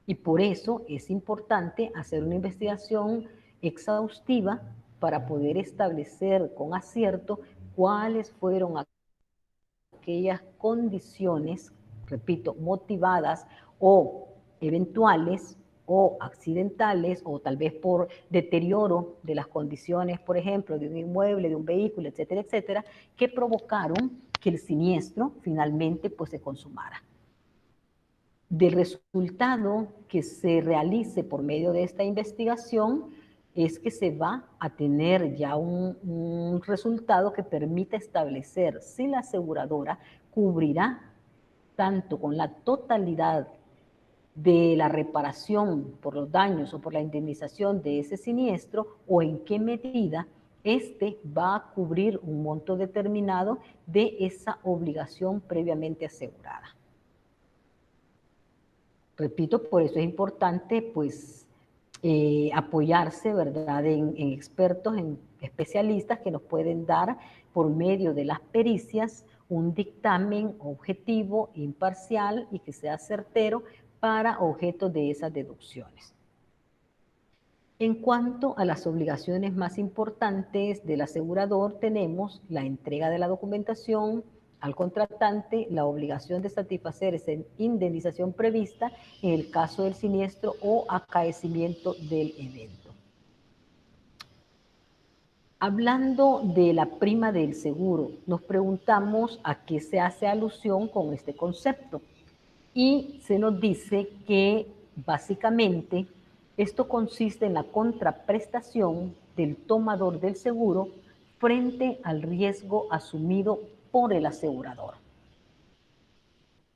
Y por eso es importante hacer una investigación exhaustiva para poder establecer con acierto cuáles fueron aquellas condiciones, repito, motivadas o eventuales o accidentales o tal vez por deterioro de las condiciones, por ejemplo, de un inmueble, de un vehículo, etcétera, etcétera, que provocaron que el siniestro finalmente pues se consumara. Del resultado que se realice por medio de esta investigación es que se va a tener ya un resultado que permita establecer si la aseguradora cubrirá tanto con la totalidad de la reparación por los daños o por la indemnización de ese siniestro o en qué medida este va a cubrir un monto determinado de esa obligación previamente asegurada. Repito, por eso es importante, pues, apoyarse, ¿verdad?, en expertos, en especialistas que nos pueden dar, por medio de las pericias, un dictamen objetivo, imparcial y que sea certero para objeto de esas deducciones. En cuanto a las obligaciones más importantes del asegurador, tenemos la entrega de la documentación al contratante, la obligación de satisfacer esa indemnización prevista en el caso del siniestro o acaecimiento del evento. Hablando de la prima del seguro, nos preguntamos a qué se hace alusión con este concepto. Y se nos dice que básicamente esto consiste en la contraprestación del tomador del seguro frente al riesgo asumido por el asegurador.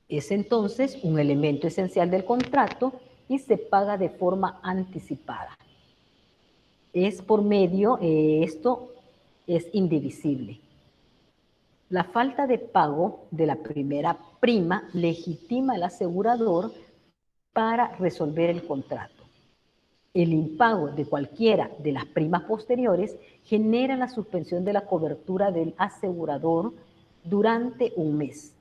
Es entonces un elemento esencial del contrato y se paga de forma anticipada. Es por medio, esto es indivisible. La falta de pago de la primera prima legitima al asegurador para resolver el contrato. El impago de cualquiera de las primas posteriores genera la suspensión de la cobertura del asegurador durante un mes,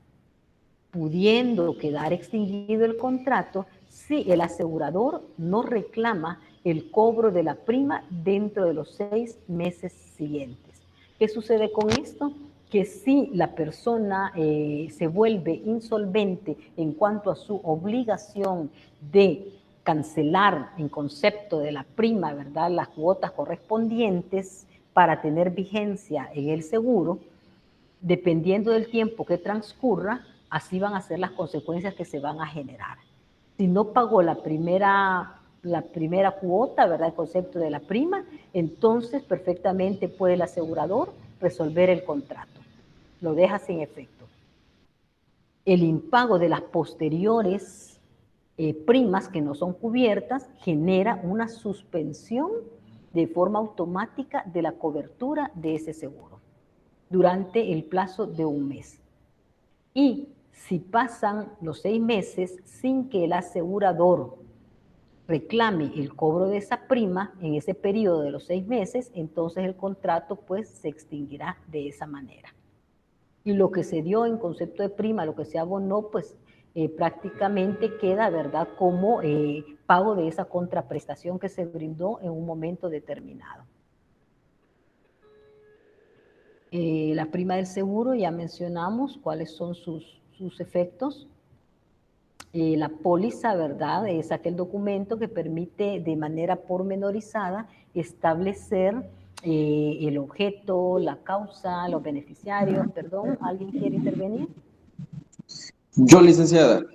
pudiendo quedar extinguido el contrato si el asegurador no reclama el cobro de la prima dentro de los 6 meses siguientes. ¿Qué sucede con esto? Que si la persona se vuelve insolvente en cuanto a su obligación de cancelar en concepto de la prima, ¿verdad?, las cuotas correspondientes para tener vigencia en el seguro, dependiendo del tiempo que transcurra, así van a ser las consecuencias que se van a generar. Si no pagó la primera cuota, ¿verdad?, el concepto de la prima, entonces perfectamente puede el asegurador resolver el contrato. Lo deja sin efecto. El impago de las posteriores primas que no son cubiertas genera una suspensión de forma automática de la cobertura de ese seguro durante el plazo de un mes. Y si pasan los 6 meses sin que el asegurador reclame el cobro de esa prima en ese periodo de los 6 meses, entonces el contrato pues se extinguirá de esa manera. Y lo que se dio en concepto de prima, lo que se abonó, pues prácticamente queda, ¿verdad?, como pago de esa contraprestación que se brindó en un momento determinado. La prima del seguro, ya mencionamos cuáles son sus efectos. La póliza, ¿verdad?, es aquel documento que permite de manera pormenorizada establecer el objeto, la causa, los beneficiarios. Perdón, ¿alguien quiere intervenir? Yo, licenciada.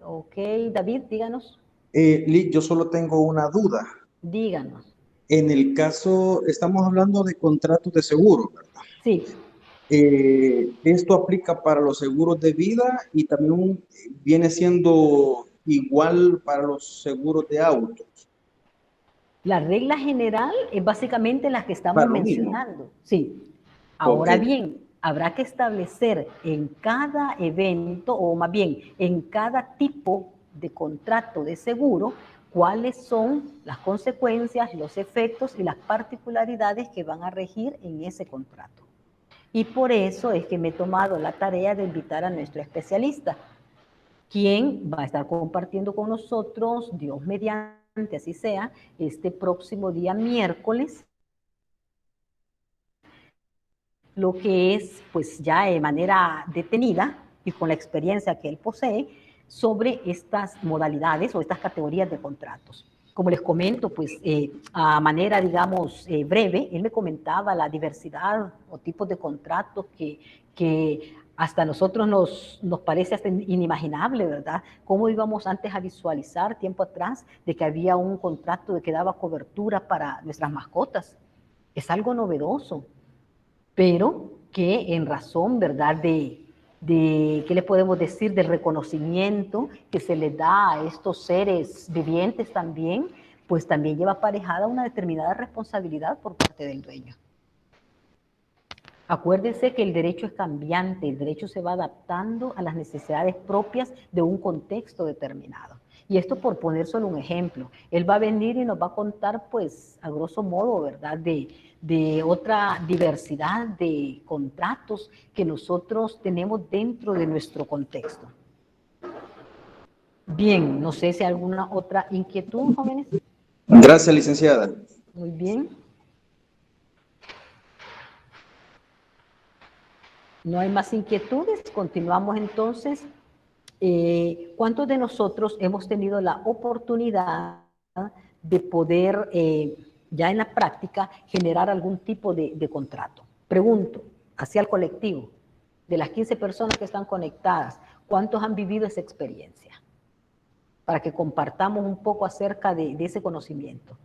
Ok, David, díganos. Yo solo tengo una duda. Díganos. En el caso, estamos hablando de contratos de seguro, ¿verdad? Sí. Esto aplica para los seguros de vida y también viene siendo igual para los seguros de autos. La regla general es básicamente la que estamos Para lo mismo. mencionando. Sí. Ahora Ok. bien, habrá que establecer en cada evento, o más bien en cada tipo de contrato de seguro, cuáles son las consecuencias, los efectos y las particularidades que van a regir en ese contrato. Y por eso es que me he tomado la tarea de invitar a nuestro especialista, quien va a estar compartiendo con nosotros, Dios mediante, así sea, este próximo día miércoles, lo que es, pues ya de manera detenida y con la experiencia que él posee, sobre estas modalidades o estas categorías de contratos. Como les comento, pues a manera, digamos, breve, él me comentaba la diversidad o tipos de contratos que hasta a nosotros nos parece hasta inimaginable, ¿verdad? Cómo íbamos antes a visualizar tiempo atrás de que había un contrato de que daba cobertura para nuestras mascotas. Es algo novedoso, pero que en razón, ¿verdad?, ¿qué le podemos decir?, del reconocimiento que se les da a estos seres vivientes también, pues también lleva aparejada una determinada responsabilidad por parte del dueño. Acuérdense que el derecho es cambiante, el derecho se va adaptando a las necesidades propias de un contexto determinado. Y esto por poner solo un ejemplo. Él va a venir y nos va a contar, pues, a grosso modo, ¿verdad?, de otra diversidad de contratos que nosotros tenemos dentro de nuestro contexto. Bien, no sé si hay alguna otra inquietud, jóvenes. Gracias, licenciada. Muy bien. No hay más inquietudes. Continuamos entonces. ¿Cuántos de nosotros hemos tenido la oportunidad de poder, ya en la práctica, generar algún tipo de contrato? Pregunto, hacia el colectivo, de las 15 personas que están conectadas, ¿cuántos han vivido esa experiencia? Para que compartamos un poco acerca de ese conocimiento.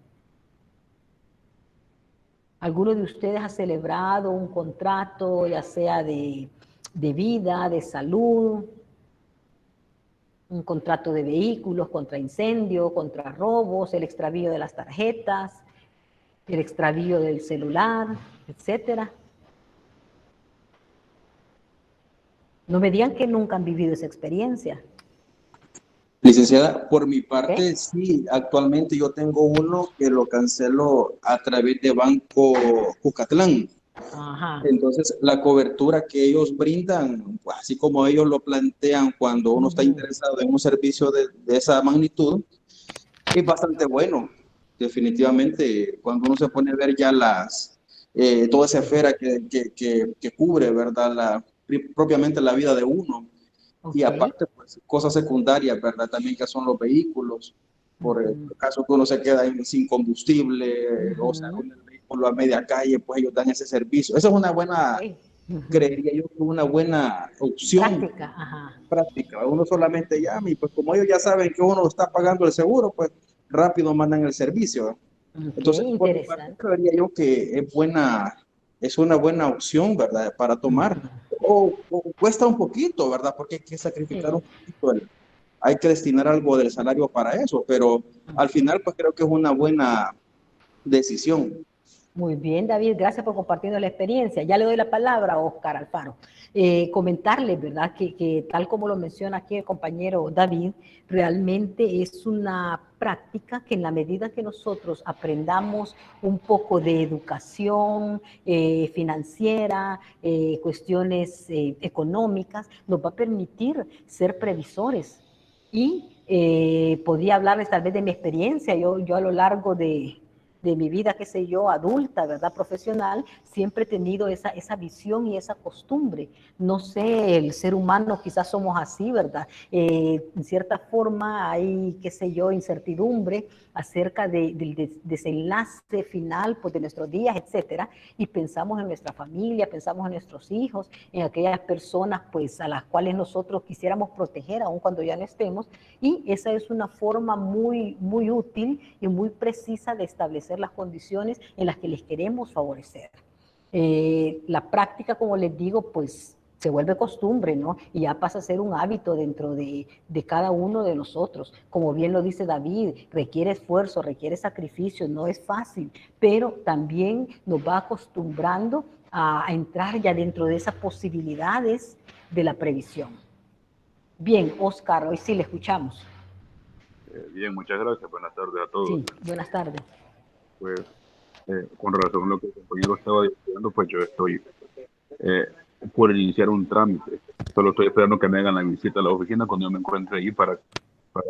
¿Alguno de ustedes ha celebrado un contrato, ya sea de vida, de salud, un contrato de vehículos contra incendio, contra robos, el extravío de las tarjetas, el extravío del celular, etcétera? No me digan que nunca han vivido esa experiencia. Licenciada, por mi parte, ¿Okay? sí, actualmente yo tengo uno que lo cancelo a través de Banco Cucatlán. Ajá. Entonces, la cobertura que ellos brindan, pues, así como ellos lo plantean cuando uno está interesado en un servicio de esa magnitud, es bastante bueno. Definitivamente, cuando uno se pone a ver ya toda esa esfera que cubre, ¿verdad? Propiamente la vida de uno. Y Okay. aparte, pues, cosas secundarias, ¿verdad? También que son los vehículos, por el caso que uno se queda sin combustible, o sea, con el vehículo a media calle, pues ellos dan ese servicio. Esa es una buena, Okay. creería yo, que una buena opción Práctica, ajá. práctica. Uno solamente llama y pues como ellos ya saben que uno está pagando el seguro, pues rápido mandan el servicio. Okay, Entonces, por mi parte, interesante. creería yo que es una buena opción, ¿verdad? Para tomar. O cuesta un poquito, ¿verdad? Porque hay que sacrificar Sí. un poquito, hay que destinar algo del salario para eso, pero al final, pues creo que es una buena decisión. Muy bien, David, gracias por compartiendo la experiencia. Ya le doy la palabra a Oscar Alfaro. Comentarles, ¿verdad?, que tal como lo menciona aquí el compañero David, realmente es una práctica que en la medida que nosotros aprendamos un poco de educación financiera, cuestiones económicas, nos va a permitir ser previsores. Y podría hablarles tal vez de mi experiencia. Yo a lo largo de mi vida, qué sé yo, adulta, ¿verdad?, profesional, siempre he tenido esa visión y esa costumbre. No sé, el ser humano quizás somos así, ¿verdad? En cierta forma hay, qué sé yo, incertidumbre acerca del desenlace final, pues, de nuestros días, etcétera, y pensamos en nuestra familia, pensamos en nuestros hijos, en aquellas personas, pues, a las cuales nosotros quisiéramos proteger, aun cuando ya no estemos, y esa es una forma muy, muy útil y muy precisa de establecer las condiciones en las que les queremos favorecer. La práctica, como les digo, pues se vuelve costumbre, ¿no? Y ya pasa a ser un hábito dentro de cada uno de nosotros. Como bien lo dice David, requiere esfuerzo, requiere sacrificio, no es fácil, pero también nos va acostumbrando a entrar ya dentro de esas posibilidades de la previsión. Bien, Oscar, hoy sí le escuchamos. Bien, muchas gracias. Buenas tardes a todos. Sí, buenas tardes. Pues, con razón a lo que el compañero estaba diciendo, pues yo estoy por iniciar un trámite. Solo estoy esperando que me hagan la visita a la oficina cuando yo me encuentre ahí para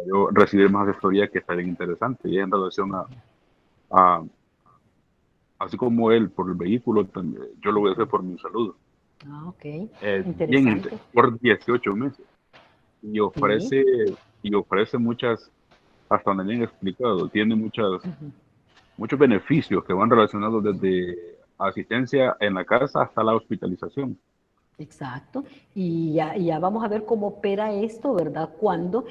yo recibir más asesoría que está bien interesante. Y en relación a así como él por el vehículo, también, yo lo voy a hacer por mi salud. Ah, ok. Bien, Interesante. por 18 meses. Y Sí. ofrece muchas, hasta donde me han explicado, tiene muchos beneficios que van relacionados desde asistencia en la casa hasta la hospitalización. Exacto, y ya vamos a ver cómo opera esto, ¿verdad? Cuando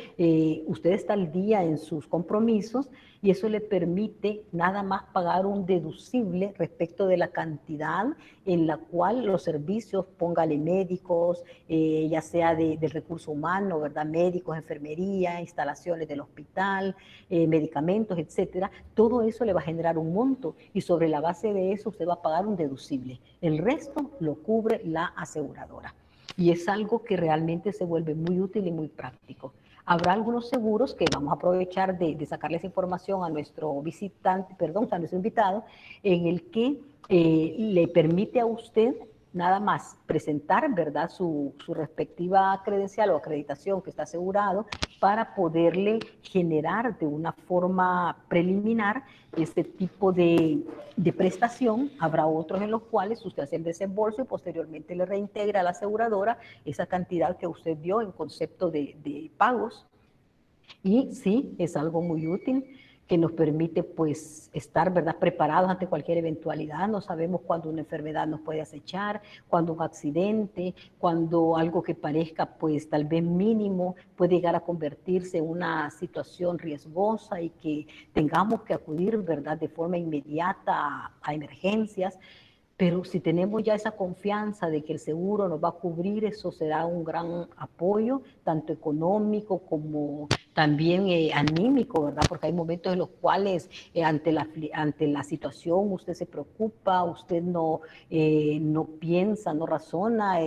usted está al día en sus compromisos y eso le permite nada más pagar un deducible respecto de la cantidad en la cual los servicios, póngale médicos, ya sea del recurso humano, ¿verdad? Médicos, enfermería, instalaciones del hospital, medicamentos, etcétera. Todo eso le va a generar un monto y sobre la base de eso usted va a pagar un deducible. El resto lo cubre la aseguradora. Y es algo que realmente se vuelve muy útil y muy práctico. Habrá algunos seguros que vamos a aprovechar de sacarles información a nuestro visitante, perdón, a nuestro invitado, en el que le permite a usted nada más presentar, ¿verdad?, su respectiva credencial o acreditación que está asegurado para poderle generar de una forma preliminar este tipo de prestación. Habrá otros en los cuales usted hace el desembolso y posteriormente le reintegra a la aseguradora esa cantidad que usted dio en concepto de pagos. Y sí, es algo muy útil que nos permite pues estar, ¿verdad?, preparados ante cualquier eventualidad. No sabemos cuándo una enfermedad nos puede acechar, cuándo un accidente, cuando algo que parezca pues tal vez mínimo puede llegar a convertirse en una situación riesgosa y que tengamos que acudir, ¿verdad?, de forma inmediata a emergencias. Pero si tenemos ya esa confianza de que el seguro nos va a cubrir, eso será un gran apoyo, tanto económico como también anímico, ¿verdad? Porque hay momentos en los cuales ante la situación usted se preocupa, usted no piensa, no razona,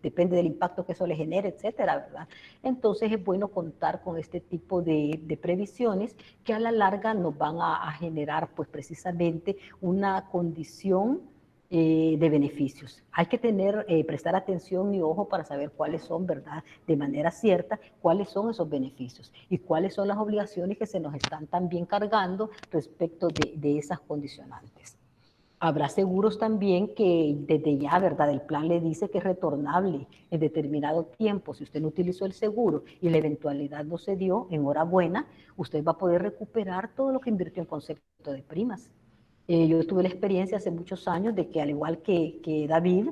depende del impacto que eso le genere, etcétera, ¿verdad? Entonces es bueno contar con este tipo de previsiones que a la larga nos van a generar pues precisamente una condición de beneficios. Hay que prestar atención y ojo para saber cuáles son, ¿verdad?, de manera cierta, cuáles son esos beneficios y cuáles son las obligaciones que se nos están también cargando respecto de esas condicionantes. Habrá seguros también que desde ya, ¿verdad?, el plan le dice que es retornable en determinado tiempo. Si usted no utilizó el seguro y la eventualidad no se dio, enhorabuena, usted va a poder recuperar todo lo que invirtió en concepto de primas. Yo tuve la experiencia hace muchos años de que al igual que David,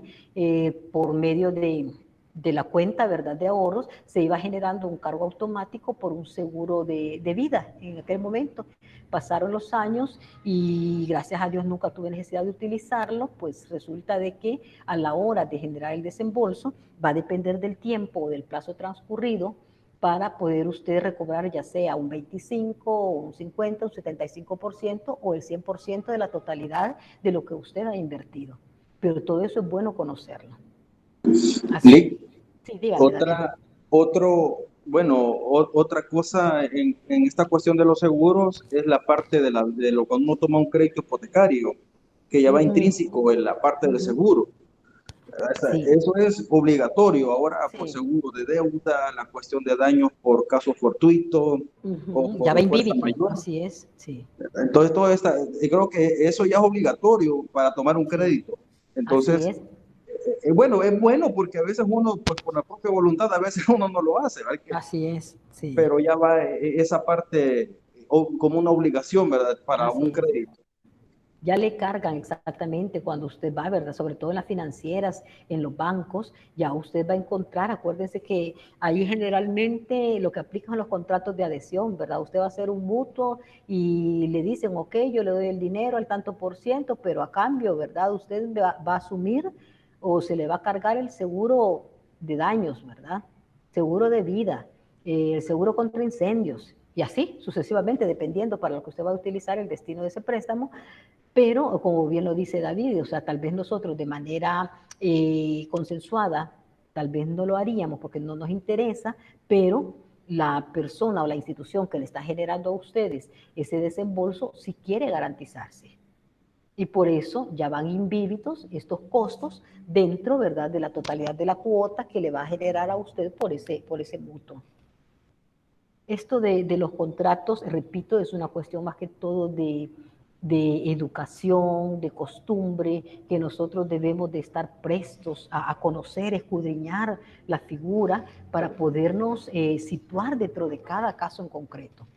por medio de la cuenta, ¿verdad?, de ahorros, se iba generando un cargo automático por un seguro de vida en aquel momento. Pasaron los años y gracias a Dios nunca tuve necesidad de utilizarlo, pues resulta de que a la hora de generar el desembolso va a depender del tiempo o del plazo transcurrido para poder usted recobrar ya sea un 25, un 50, un 75% o el 100% de la totalidad de lo que usted ha invertido. Pero todo eso es bueno conocerlo. Así. Sí, dígame, Otra cosa en esta cuestión de los seguros es la parte de lo cuando uno toma un crédito hipotecario, que ya va intrínseco en la parte del seguro. Sí. Eso es obligatorio ahora, Sí. por seguro de deuda, la cuestión de daños por caso fortuito o por ya va fuerza invívido, mayor. así es, sí. Entonces, creo que eso ya es obligatorio para tomar un crédito. Entonces, así es. es bueno porque a veces uno, pues por la propia voluntad, a veces uno no lo hace, ¿verdad? Así es, sí. Pero ya va esa parte como una obligación, ¿verdad? Para así un es. crédito. Ya le cargan exactamente cuando usted va, ¿verdad? Sobre todo en las financieras, en los bancos, ya usted va a encontrar, acuérdense que ahí generalmente lo que aplican son los contratos de adhesión, ¿verdad? Usted va a hacer un mutuo y le dicen, ok, yo le doy el dinero al tanto por ciento, pero a cambio, ¿verdad? Usted va a asumir o se le va a cargar el seguro de daños, ¿verdad? Seguro de vida, el seguro contra incendios, y así sucesivamente, dependiendo para lo que usted va a utilizar el destino de ese préstamo. Pero, como bien lo dice David, o sea, tal vez nosotros de manera consensuada, tal vez no lo haríamos porque no nos interesa, pero la persona o la institución que le está generando a ustedes ese desembolso sí quiere garantizarse. Y por eso ya van invívidos estos costos dentro, ¿verdad?, de la totalidad de la cuota que le va a generar a usted por ese mutuo. Esto de los contratos, repito, es una cuestión más que todo de educación, de costumbre, que nosotros debemos de estar prestos a conocer, escudriñar la figura para podernos situar dentro de cada caso en concreto.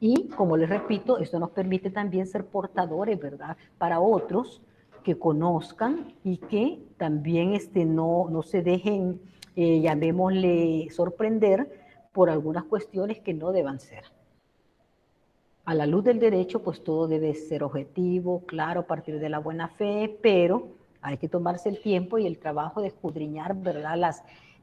Y, como les repito, esto nos permite también ser portadores, ¿verdad?, para otros que conozcan y que también no se dejen, llamémosle, sorprender por algunas cuestiones que no deban ser. A la luz del derecho, pues todo debe ser objetivo, claro, a partir de la buena fe, pero hay que tomarse el tiempo y el trabajo de escudriñar, ¿verdad?,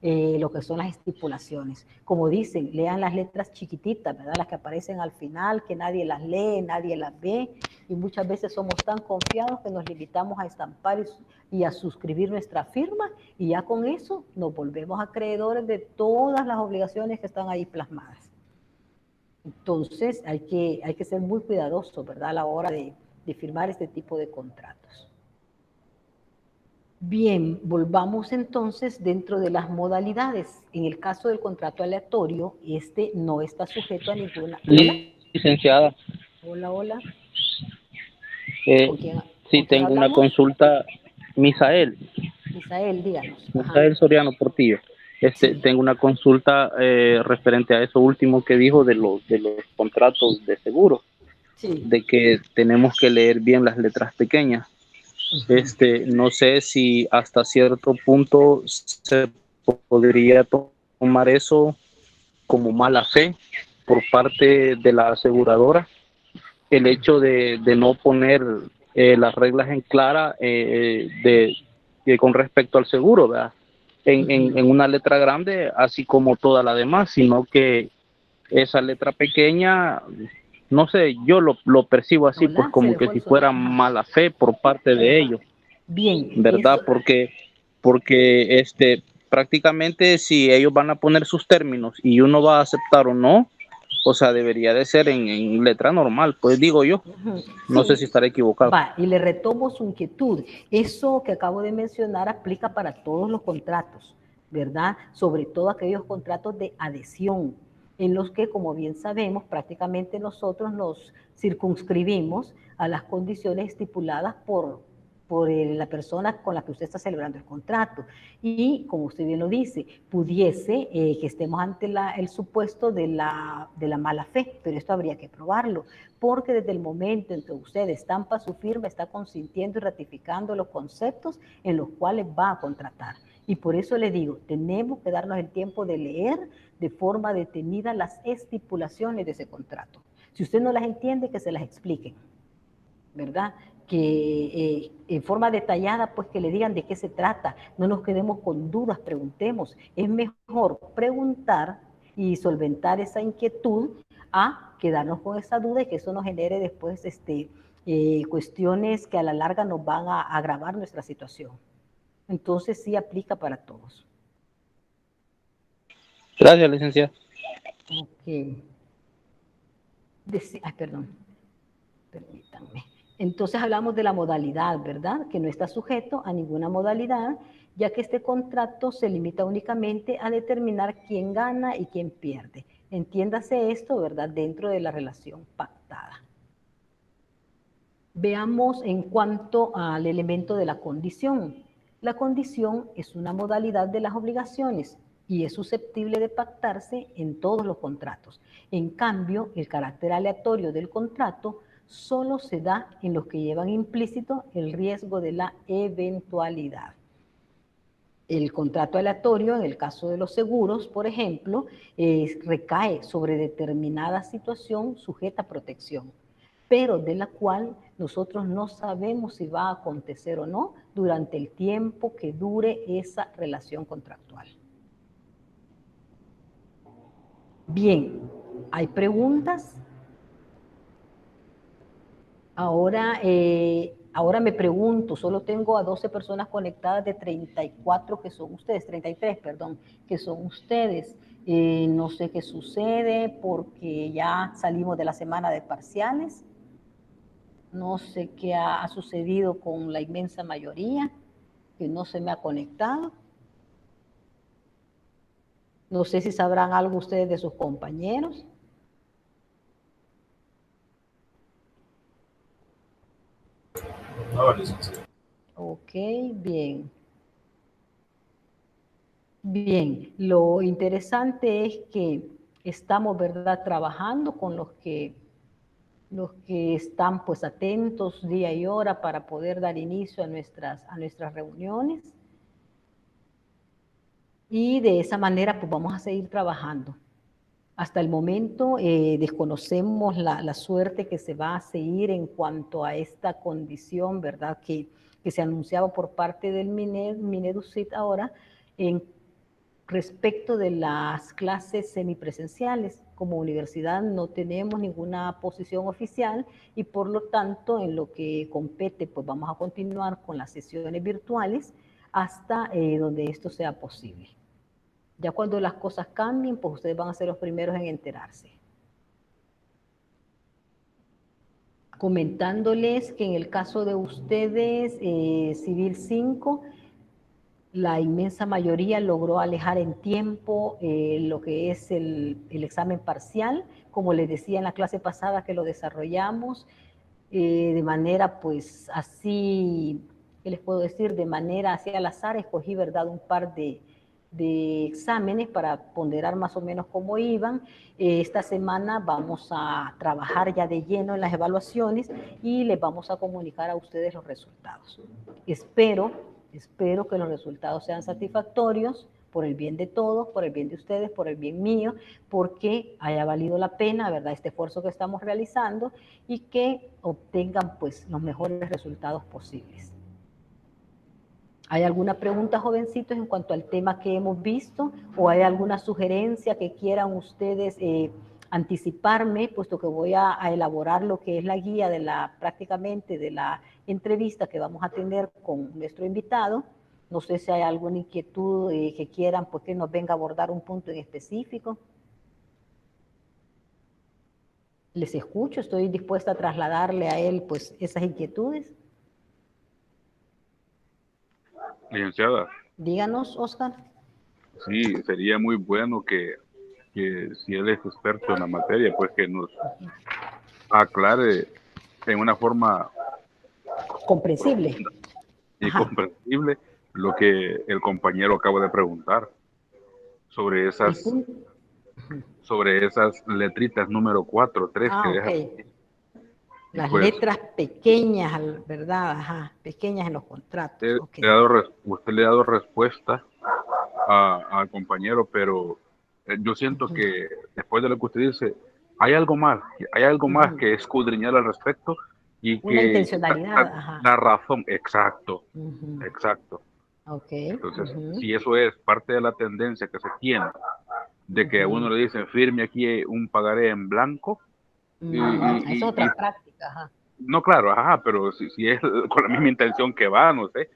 lo que son las estipulaciones. Como dicen, lean las letras chiquititas, ¿verdad?, las que aparecen al final, que nadie las lee, nadie las ve, y muchas veces somos tan confiados que nos limitamos a estampar y a suscribir nuestra firma, y ya con eso nos volvemos acreedores de todas las obligaciones que están ahí plasmadas. Entonces hay que ser muy cuidadoso, ¿verdad?, a la hora de firmar este tipo de contratos. Bien, volvamos entonces dentro de las modalidades. En el caso del contrato aleatorio, este no está sujeto a ninguna... ¿Hola? Licenciada. Hola, hola. Sí, tengo hablamos? una consulta. Misael díganos. Misael Soriano Portillo. Sí. Tengo una consulta referente a eso último que dijo de los contratos de seguro, Sí. de que tenemos que leer bien las letras pequeñas. No sé si hasta cierto punto se podría tomar eso como mala fe por parte de la aseguradora, el hecho de no poner las reglas en clara con respecto al seguro, ¿verdad?, en una letra grande, así como toda la demás, sino que esa letra pequeña, no sé, yo lo percibo así, Hola, pues como que si fuera mala fe por parte de ellos. Bien. ¿Verdad? Eso... Porque prácticamente si ellos van a poner sus términos y uno va a aceptar o no, o sea, debería de ser en letra normal, pues digo yo. No sé si estaré equivocado. Va, y le retomo su inquietud. Eso que acabo de mencionar aplica para todos los contratos, ¿verdad? Sobre todo aquellos contratos de adhesión, en los que, como bien sabemos, prácticamente nosotros nos circunscribimos a las condiciones estipuladas por la persona con la que usted está celebrando el contrato. Y, como usted bien lo dice, pudiese que estemos ante el supuesto de la mala fe, pero esto habría que probarlo, porque desde el momento en que usted estampa su firma, está consintiendo y ratificando los conceptos en los cuales va a contratar. Y por eso le digo, tenemos que darnos el tiempo de leer de forma detenida las estipulaciones de ese contrato. Si usted no las entiende, que se las expliquen, ¿verdad? Que en forma detallada, pues que le digan de qué se trata. No nos quedemos con dudas, preguntemos. Es mejor preguntar y solventar esa inquietud a quedarnos con esa duda y que eso nos genere después cuestiones que a la larga nos van a agravar nuestra situación. Entonces sí aplica para todos. Gracias, licenciada. Ok. Perdón. Permítanme. Entonces hablamos de la modalidad, ¿verdad? Que no está sujeto a ninguna modalidad, ya que este contrato se limita únicamente a determinar quién gana y quién pierde. Entiéndase esto, ¿verdad?, dentro de la relación pactada. Veamos en cuanto al elemento de la condición. La condición es una modalidad de las obligaciones y es susceptible de pactarse en todos los contratos. En cambio, el carácter aleatorio del contrato solo se da en los que llevan implícito el riesgo de la eventualidad. El contrato aleatorio, en el caso de los seguros, por ejemplo, recae sobre determinada situación sujeta a protección, pero de la cual nosotros no sabemos si va a acontecer o no durante el tiempo que dure esa relación contractual. Bien, ¿hay preguntas? Ahora me pregunto, solo tengo a 12 personas conectadas de 34 que son ustedes, 33, perdón, que son ustedes. No sé qué sucede porque ya salimos de la semana de parciales. No sé qué ha sucedido con la inmensa mayoría, que no se me ha conectado. No sé si sabrán algo ustedes de sus compañeros. No, licenciado. Ok, bien. Bien, lo interesante es que estamos, ¿verdad?, trabajando con los que los que están pues atentos día y hora para poder dar inicio a nuestras reuniones. Y de esa manera pues vamos a seguir trabajando. Hasta el momento desconocemos la suerte que se va a seguir en cuanto a esta condición, ¿verdad? Que se anunciaba por parte del Mineducit ahora en respecto de las clases semipresenciales. Como universidad no tenemos ninguna posición oficial y por lo tanto en lo que compete pues vamos a continuar con las sesiones virtuales hasta donde esto sea posible. Ya cuando las cosas cambien, pues ustedes van a ser los primeros en enterarse. Comentándoles que en el caso de ustedes, Civil 5, la inmensa mayoría logró alejar en tiempo lo que es el examen parcial. Como les decía en la clase pasada que lo desarrollamos, de manera pues así, ¿qué les puedo decir? De manera así al azar, escogí, ¿verdad?, un par de exámenes para ponderar más o menos cómo iban. Esta semana vamos a trabajar ya de lleno en las evaluaciones y les vamos a comunicar a ustedes los resultados. Espero que los resultados sean satisfactorios por el bien de todos, por el bien de ustedes, por el bien mío, porque haya valido la pena, ¿verdad?, este esfuerzo que estamos realizando y que obtengan pues los mejores resultados posibles. ¿Hay alguna pregunta, jovencitos, en cuanto al tema que hemos visto? ¿O hay alguna sugerencia que quieran ustedes anticiparme, puesto que voy a elaborar lo que es la guía de prácticamente de la entrevista que vamos a tener con nuestro invitado? No sé si hay alguna inquietud que quieran, pues que nos venga a abordar un punto en específico. Les escucho, estoy dispuesta a trasladarle a él pues esas inquietudes. Licenciada. Díganos, Oscar. Sí, sería muy bueno que si él es experto en la materia, pues que nos aclare en una forma comprensible y comprensible lo que el compañero acaba de preguntar sobre esas letritas número 4, 3 que deja. Las pues, letras pequeñas, ¿verdad? Ajá, pequeñas en los contratos. Usted le ha dado respuesta al compañero, pero yo siento que después de lo que usted dice, hay algo más que escudriñar al respecto y una que intencionalidad, la razón, exacto. Entonces, si eso es parte de la tendencia que se tiene, de que a uno le dicen firme aquí un pagaré en blanco, es otra práctica, No, claro, pero si es con la misma intención que va, no sé.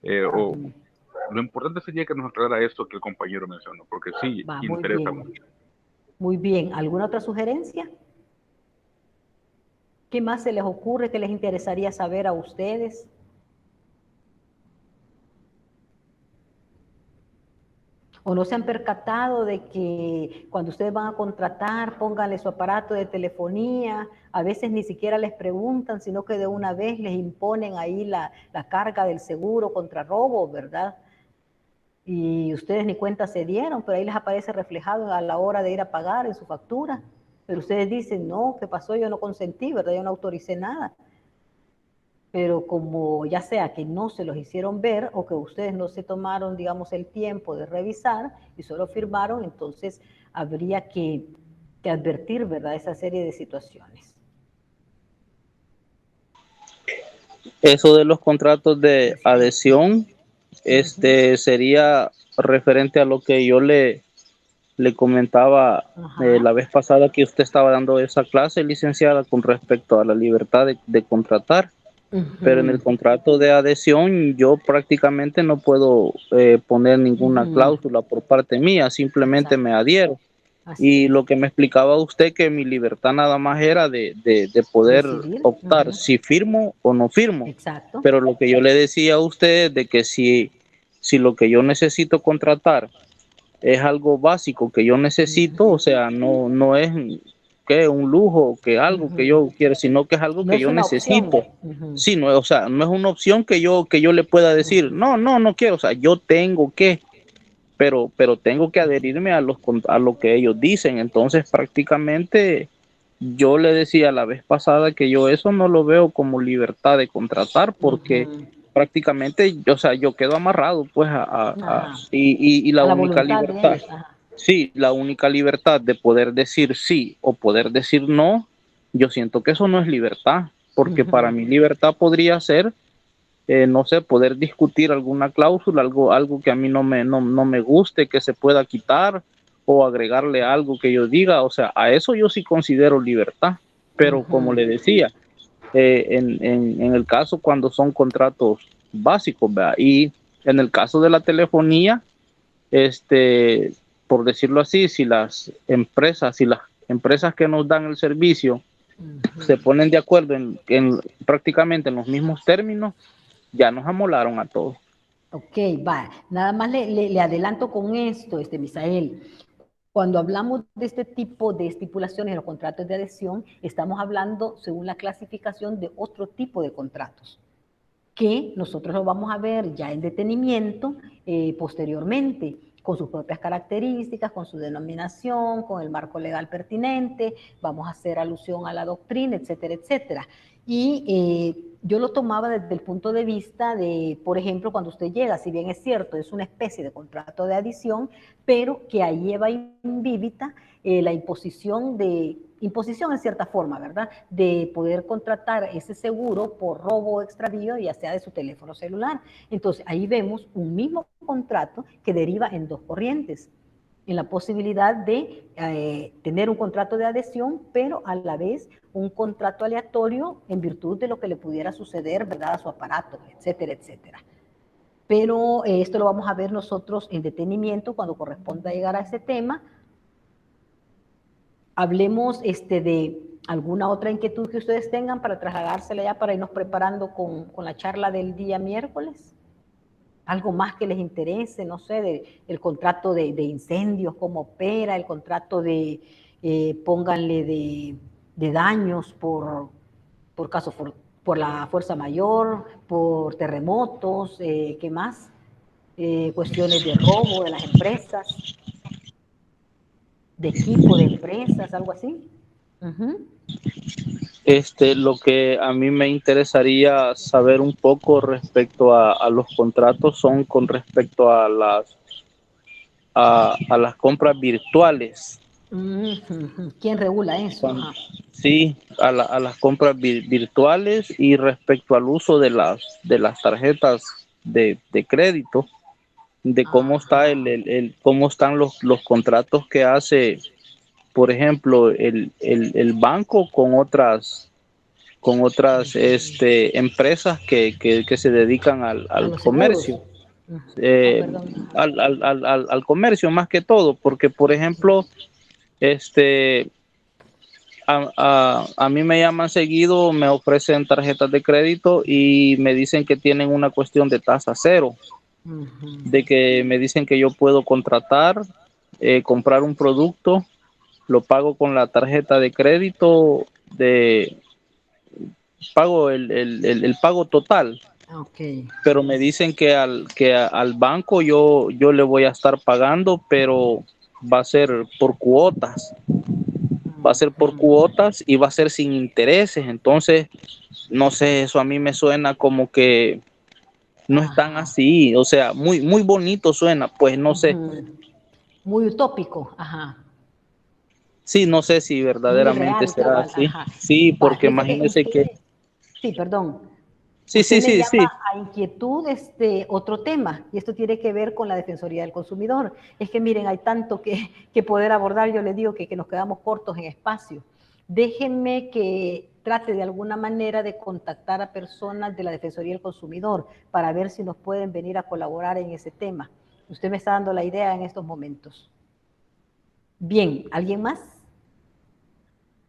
Lo importante sería que nos aclarara esto que el compañero mencionó, porque sí, interesa mucho. Muy bien. ¿Alguna otra sugerencia? ¿Qué más se les ocurre que les interesaría saber a ustedes? ¿O no se han percatado de que cuando ustedes van a contratar, pónganle su aparato de telefonía? A veces ni siquiera les preguntan, sino que de una vez les imponen ahí la carga del seguro contra robo, ¿verdad? Y ustedes ni cuenta se dieron, pero ahí les aparece reflejado a la hora de ir a pagar en su factura. Pero ustedes dicen, no, ¿qué pasó? Yo no consentí, ¿verdad? Yo no autoricé nada. Pero como ya sea que no se los hicieron ver o que ustedes no se tomaron, digamos, el tiempo de revisar y solo firmaron, entonces habría que advertir, ¿verdad?, esa serie de situaciones. Eso de los contratos de adhesión, sería referente a lo que yo le comentaba la vez pasada que usted estaba dando esa clase, licenciada, con respecto a la libertad de contratar. Pero en el contrato de adhesión yo prácticamente no puedo poner ninguna cláusula por parte mía, simplemente me adhiero. Y lo que me explicaba usted que mi libertad nada más era de poder optar si firmo o no firmo. Pero lo que yo le decía a usted de que si lo que yo necesito contratar es algo básico que yo necesito, o sea, no es que un lujo, que algo que yo quiero, sino que es algo que yo necesito. Sí, no, o sea, no es una opción que yo le pueda decir, no quiero, o sea, yo tengo que, pero tengo que adherirme a lo que ellos dicen. Entonces, prácticamente yo le decía la vez pasada que yo eso no lo veo como libertad de contratar, porque prácticamente, o sea, yo quedo amarrado pues y la A la única voluntad de libertad, ellos. Ajá. sí, la única libertad de poder decir sí o poder decir no, yo siento que eso no es libertad, porque para mí libertad podría ser, no sé, poder discutir alguna cláusula, algo que a mí no me guste, que se pueda quitar o agregarle algo que yo diga, o sea, a eso yo sí considero libertad, pero como le decía, en el caso cuando son contratos básicos, ¿verdad? Y en el caso de la telefonía, por decirlo así, si las empresas que nos dan el servicio se ponen de acuerdo en prácticamente en los mismos términos, ya nos amolaron a todos. Ok, va. Nada más le adelanto con esto, Misael. Cuando hablamos de este tipo de estipulaciones en los contratos de adhesión, estamos hablando según la clasificación de otro tipo de contratos, que nosotros lo vamos a ver ya en detenimiento posteriormente, con sus propias características, con su denominación, con el marco legal pertinente, vamos a hacer alusión a la doctrina, etcétera, etcétera. Y yo lo tomaba desde el punto de vista de, por ejemplo, cuando usted llega, si bien es cierto, es una especie de contrato de adición, pero que ahí lleva invíbita la imposición en cierta forma, ¿verdad? De poder contratar ese seguro por robo o extravío, ya sea de su teléfono celular. Entonces, ahí vemos un mismo contrato que deriva en dos corrientes, en la posibilidad de tener un contrato de adhesión, pero a la vez un contrato aleatorio en virtud de lo que le pudiera suceder, ¿verdad?, a su aparato, etcétera, etcétera. Pero esto lo vamos a ver nosotros en detenimiento cuando corresponda llegar a ese tema. Hablemos de alguna otra inquietud que ustedes tengan para trasladársela ya para irnos preparando con la charla del día miércoles. Algo más que les interese, no sé, el contrato de incendios, cómo opera, el contrato de, pónganle de daños por caso, por la fuerza mayor, por terremotos, ¿qué más? Cuestiones de robo de las empresas, de equipo de empresas, algo así. Lo que a mí me interesaría saber un poco respecto a los contratos son con respecto a las compras virtuales. ¿Quién regula eso? Sí, a las compras virtuales y respecto al uso de las tarjetas de crédito, de cómo está cómo están los contratos que hace, por ejemplo, el banco con otras empresas que se dedican al comercio, al comercio más que todo, porque por ejemplo, a mí me llaman seguido, me ofrecen tarjetas de crédito y me dicen que tienen una cuestión de tasa cero, de que me dicen que yo puedo contratar, comprar un producto, lo pago con la tarjeta de crédito, pago el pago total. Pero me dicen que al banco yo le voy a estar pagando, pero va a ser por cuotas. Va a ser por cuotas y va a ser sin intereses. Entonces, no sé, eso a mí me suena como que no es tan así. O sea, muy, muy bonito suena, pues no sé. Muy utópico, ajá. Sí, no sé si verdaderamente será así. Sí, porque imagínese que... Sí, perdón. Sí, Usted me llama a inquietud otro tema, y esto tiene que ver con la Defensoría del Consumidor. Es que miren, hay tanto que poder abordar, yo les digo que nos quedamos cortos en espacio. Déjenme que trate de alguna manera de contactar a personas de la Defensoría del Consumidor para ver si nos pueden venir a colaborar en ese tema. Usted me está dando la idea en estos momentos. Bien, ¿alguien más?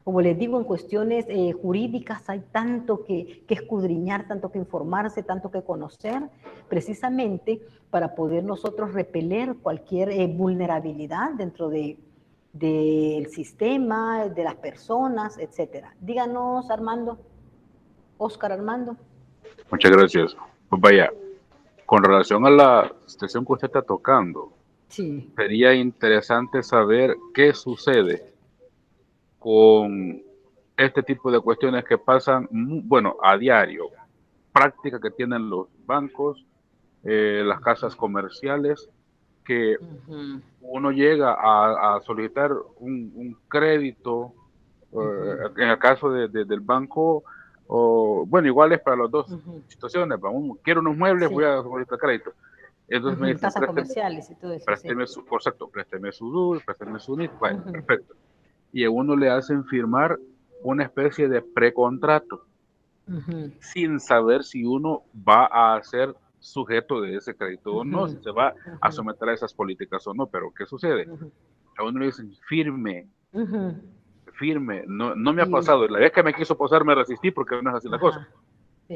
Como les digo, en cuestiones jurídicas hay tanto que escudriñar, tanto que informarse, tanto que conocer, precisamente para poder nosotros repeler cualquier vulnerabilidad dentro del sistema, de las personas, etcétera. Díganos, Armando, Oscar Armando. Muchas gracias. Pues vaya, con relación a la situación que usted está tocando, sería interesante saber qué sucede con este tipo de cuestiones que pasan, bueno, a diario, práctica que tienen los bancos, las casas comerciales, que uno llega a solicitar un crédito, en el caso del banco, o bueno, igual es para las dos situaciones. Quiero unos muebles, Sí. voy a solicitar crédito. Entonces me dicen, Casas comerciales y todo eso. présteme Sí. présteme su DUI, présteme su NIT, bueno, perfecto. Y a uno le hacen firmar una especie de precontrato, sin saber si uno va a ser sujeto de ese crédito o no, si se va a someter a esas políticas o no. Pero ¿qué sucede? A uno le dicen, firme, firme. No, no me ha pasado. La vez que me quiso pasar me resistí porque no es así la cosa. Sí.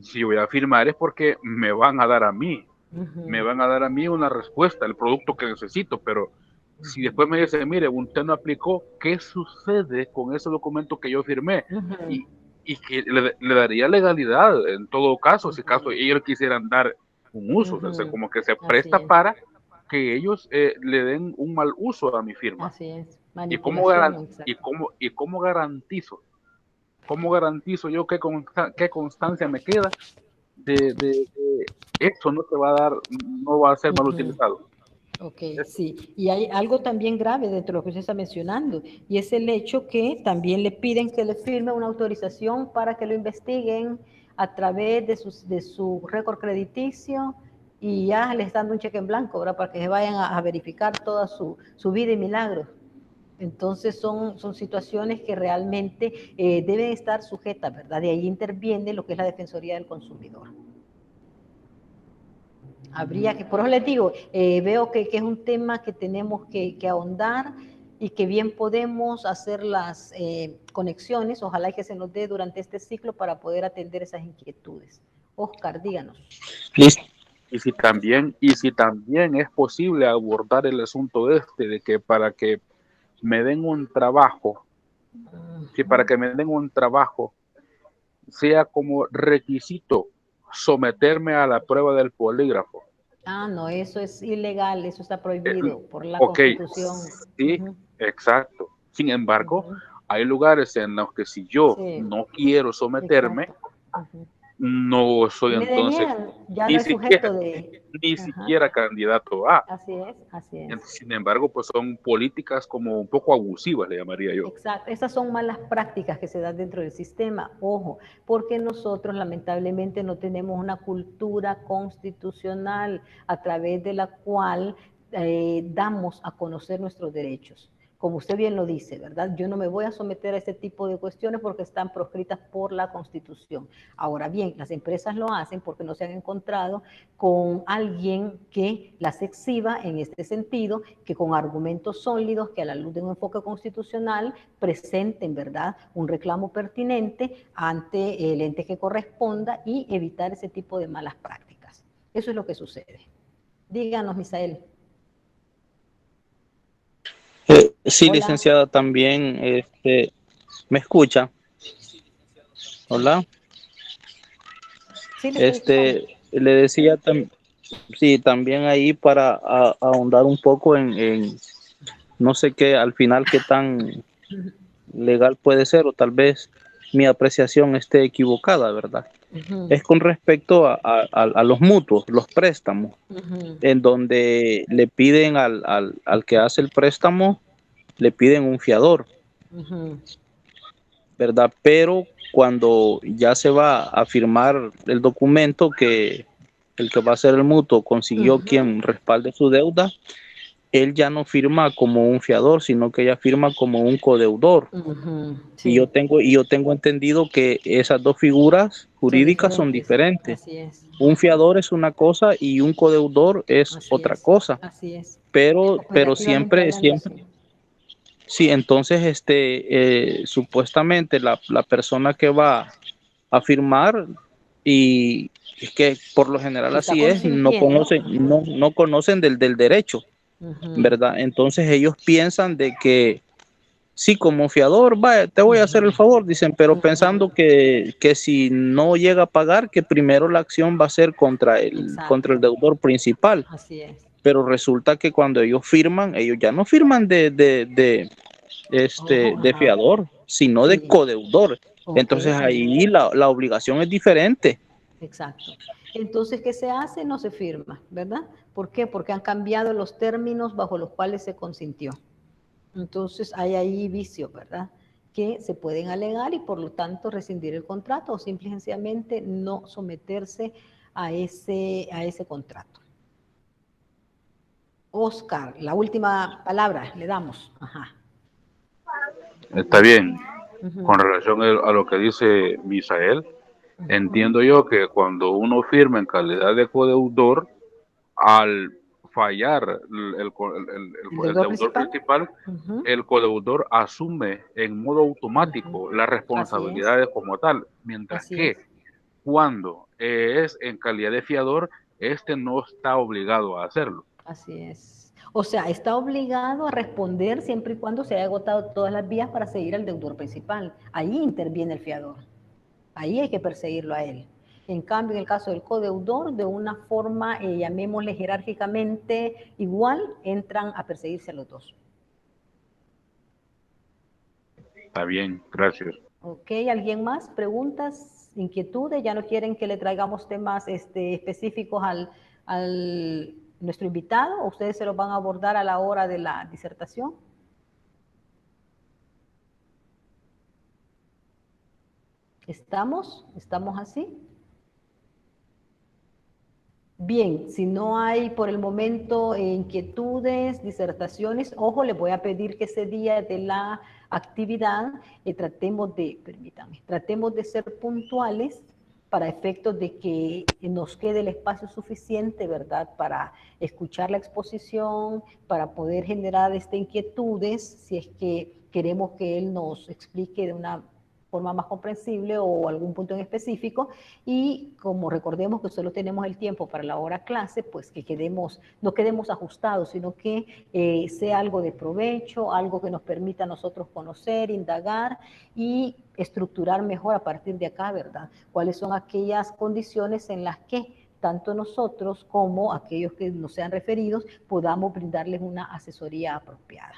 Si voy a firmar es porque me van a dar a mí. Me van a dar a mí una respuesta, el producto que necesito, pero si después me dicen, mire, usted no aplicó, ¿qué sucede con ese documento que yo firmé? Y que le daría legalidad en todo caso, si caso ellos quisieran dar un uso, o sea, como que se presta para que ellos le den un mal uso a mi firma. Así es. ¿Y cómo garantizo? ¿Cómo garantizo yo qué constancia me queda de eso no te va a dar, no va a ser mal utilizado? Ok, sí. Y hay algo también grave dentro de lo que usted está mencionando, y es el hecho que también le piden que le firme una autorización para que lo investiguen a través de su récord crediticio, y ya les dan un cheque en blanco, ¿verdad? Para que se vayan a verificar toda su vida y milagros. Entonces son situaciones que realmente deben estar sujetas, ¿verdad? De ahí interviene lo que es la Defensoría del Consumidor. Habría que, por eso les digo, veo que es un tema que tenemos que ahondar y que bien podemos hacer las conexiones, ojalá que se nos dé durante este ciclo para poder atender esas inquietudes. Oscar, díganos. Listo. Y si también es posible abordar el asunto de que para que me den un trabajo, sea como requisito someterme a la prueba del polígrafo. Ah, no, eso es ilegal, eso está prohibido por la Constitución. Sí, exacto. Sin embargo, hay lugares en los que si yo no quiero someterme, no soy entonces ya no es sujeto de... ni siquiera candidato a. Así es, así es. Sin embargo, pues son políticas como un poco abusivas, le llamaría yo. Exacto, esas son malas prácticas que se dan dentro del sistema, ojo, porque nosotros lamentablemente no tenemos una cultura constitucional a través de la cual damos a conocer nuestros derechos. Como usted bien lo dice, ¿verdad? Yo no me voy a someter a este tipo de cuestiones porque están proscritas por la Constitución. Ahora bien, las empresas lo hacen porque no se han encontrado con alguien que las exhiba en este sentido, que con argumentos sólidos, que a la luz de un enfoque constitucional presenten, ¿verdad?, un reclamo pertinente ante el ente que corresponda y evitar ese tipo de malas prácticas. Eso es lo que sucede. Díganos, Misael. Sí, hola. Licenciada, también, ¿me escucha? Hola. Sí, le decía, sí, también ahí para ahondar un poco en no sé qué, al final qué tan legal puede ser, o tal vez mi apreciación esté equivocada, ¿verdad? Es con respecto a los mutuos, los préstamos, en donde le piden al que hace el préstamo, le piden un fiador, ¿verdad? Pero cuando ya se va a firmar el documento que el que va a hacer el mutuo consiguió quien respalde su deuda, él ya no firma como un fiador, sino que ella firma como un codeudor. Sí. Y yo tengo entendido que esas dos figuras jurídicas son diferentes. Así es. Un fiador es una cosa y un codeudor es otra cosa. Así es. Pero siempre. Sí, entonces supuestamente la persona que va a firmar, y es que por lo general así es, no conocen del derecho, ¿verdad? Entonces ellos piensan de que sí, como fiador, vaya, te voy a hacer el favor, dicen, pero pensando que si no llega a pagar, que primero la acción va a ser contra el deudor principal. Así es. Pero resulta que cuando ellos firman, ellos ya no firman de fiador, sino de Sí. codeudor. Ok, Entonces ahí la obligación es diferente. exacto. Entonces, ¿qué se hace? No se firma, ¿verdad? ¿Por qué? Porque han cambiado los términos bajo los cuales se consintió. Entonces, hay ahí vicios, ¿verdad? Que se pueden alegar y por lo tanto rescindir el contrato o simple y sencillamente no someterse a ese contrato. Oscar, la última palabra le damos. Ajá. Está bien. Ujú, Con relación a lo que dice Misael, ujú. entiendo yo que cuando uno firma en calidad de codeudor, al fallar el deudor deudor principal. principal, Ujú, el codeudor asume en modo ujú. automático las Así es, responsabilidades como tal, mientras así que es. cuando es en calidad de fiador, este no está obligado a hacerlo. Así es. O sea, está obligado a responder siempre y cuando se haya agotado todas las vías para seguir al deudor principal. Ahí interviene el fiador. Ahí hay que perseguirlo a él. En cambio, en el caso del codeudor, de una forma, llamémosle jerárquicamente igual, entran a perseguirse a los dos. Está bien, gracias. ¿Ok? ¿Alguien más? ¿Preguntas? ¿Inquietudes? ¿Ya no quieren que le traigamos temas específicos al nuestro invitado? ¿O ustedes se los van a abordar a la hora de la disertación? ¿Estamos así? Bien, si no hay por el momento inquietudes, disertaciones, ojo, les voy a pedir que ese día de la actividad tratemos de ser puntuales para efectos de que nos quede el espacio suficiente, ¿verdad?, para escuchar la exposición, para poder generar inquietudes, si es que queremos que él nos explique de una forma más comprensible o algún punto en específico, y como recordemos que solo tenemos el tiempo para la hora clase, pues que no quedemos ajustados, sino que sea algo de provecho, algo que nos permita a nosotros conocer, indagar y estructurar mejor a partir de acá, ¿verdad? ¿Cuáles son aquellas condiciones en las que tanto nosotros como aquellos que nos sean referidos podamos brindarles una asesoría apropiada?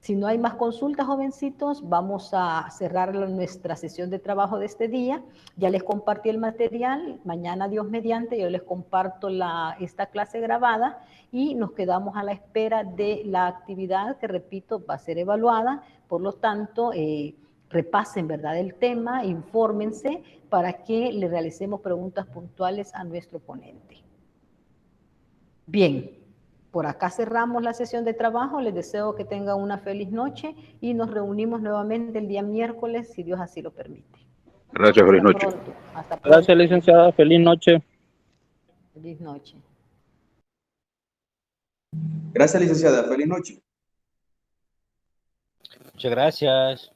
Si no hay más consultas, jovencitos, vamos a cerrar nuestra sesión de trabajo de este día. Ya les compartí el material. Mañana, Dios mediante, yo les comparto esta clase grabada y nos quedamos a la espera de la actividad que, repito, va a ser evaluada. Por lo tanto, repasen, ¿verdad?, el tema, infórmense para que le realicemos preguntas puntuales a nuestro ponente. Bien. Por acá cerramos la sesión de trabajo. Les deseo que tengan una feliz noche y nos reunimos nuevamente el día miércoles, si Dios así lo permite. Gracias, feliz Hasta noche. pronto. Hasta pronto. Gracias, licenciada. Feliz noche. Feliz noche. Gracias, licenciada. Feliz noche. Muchas gracias.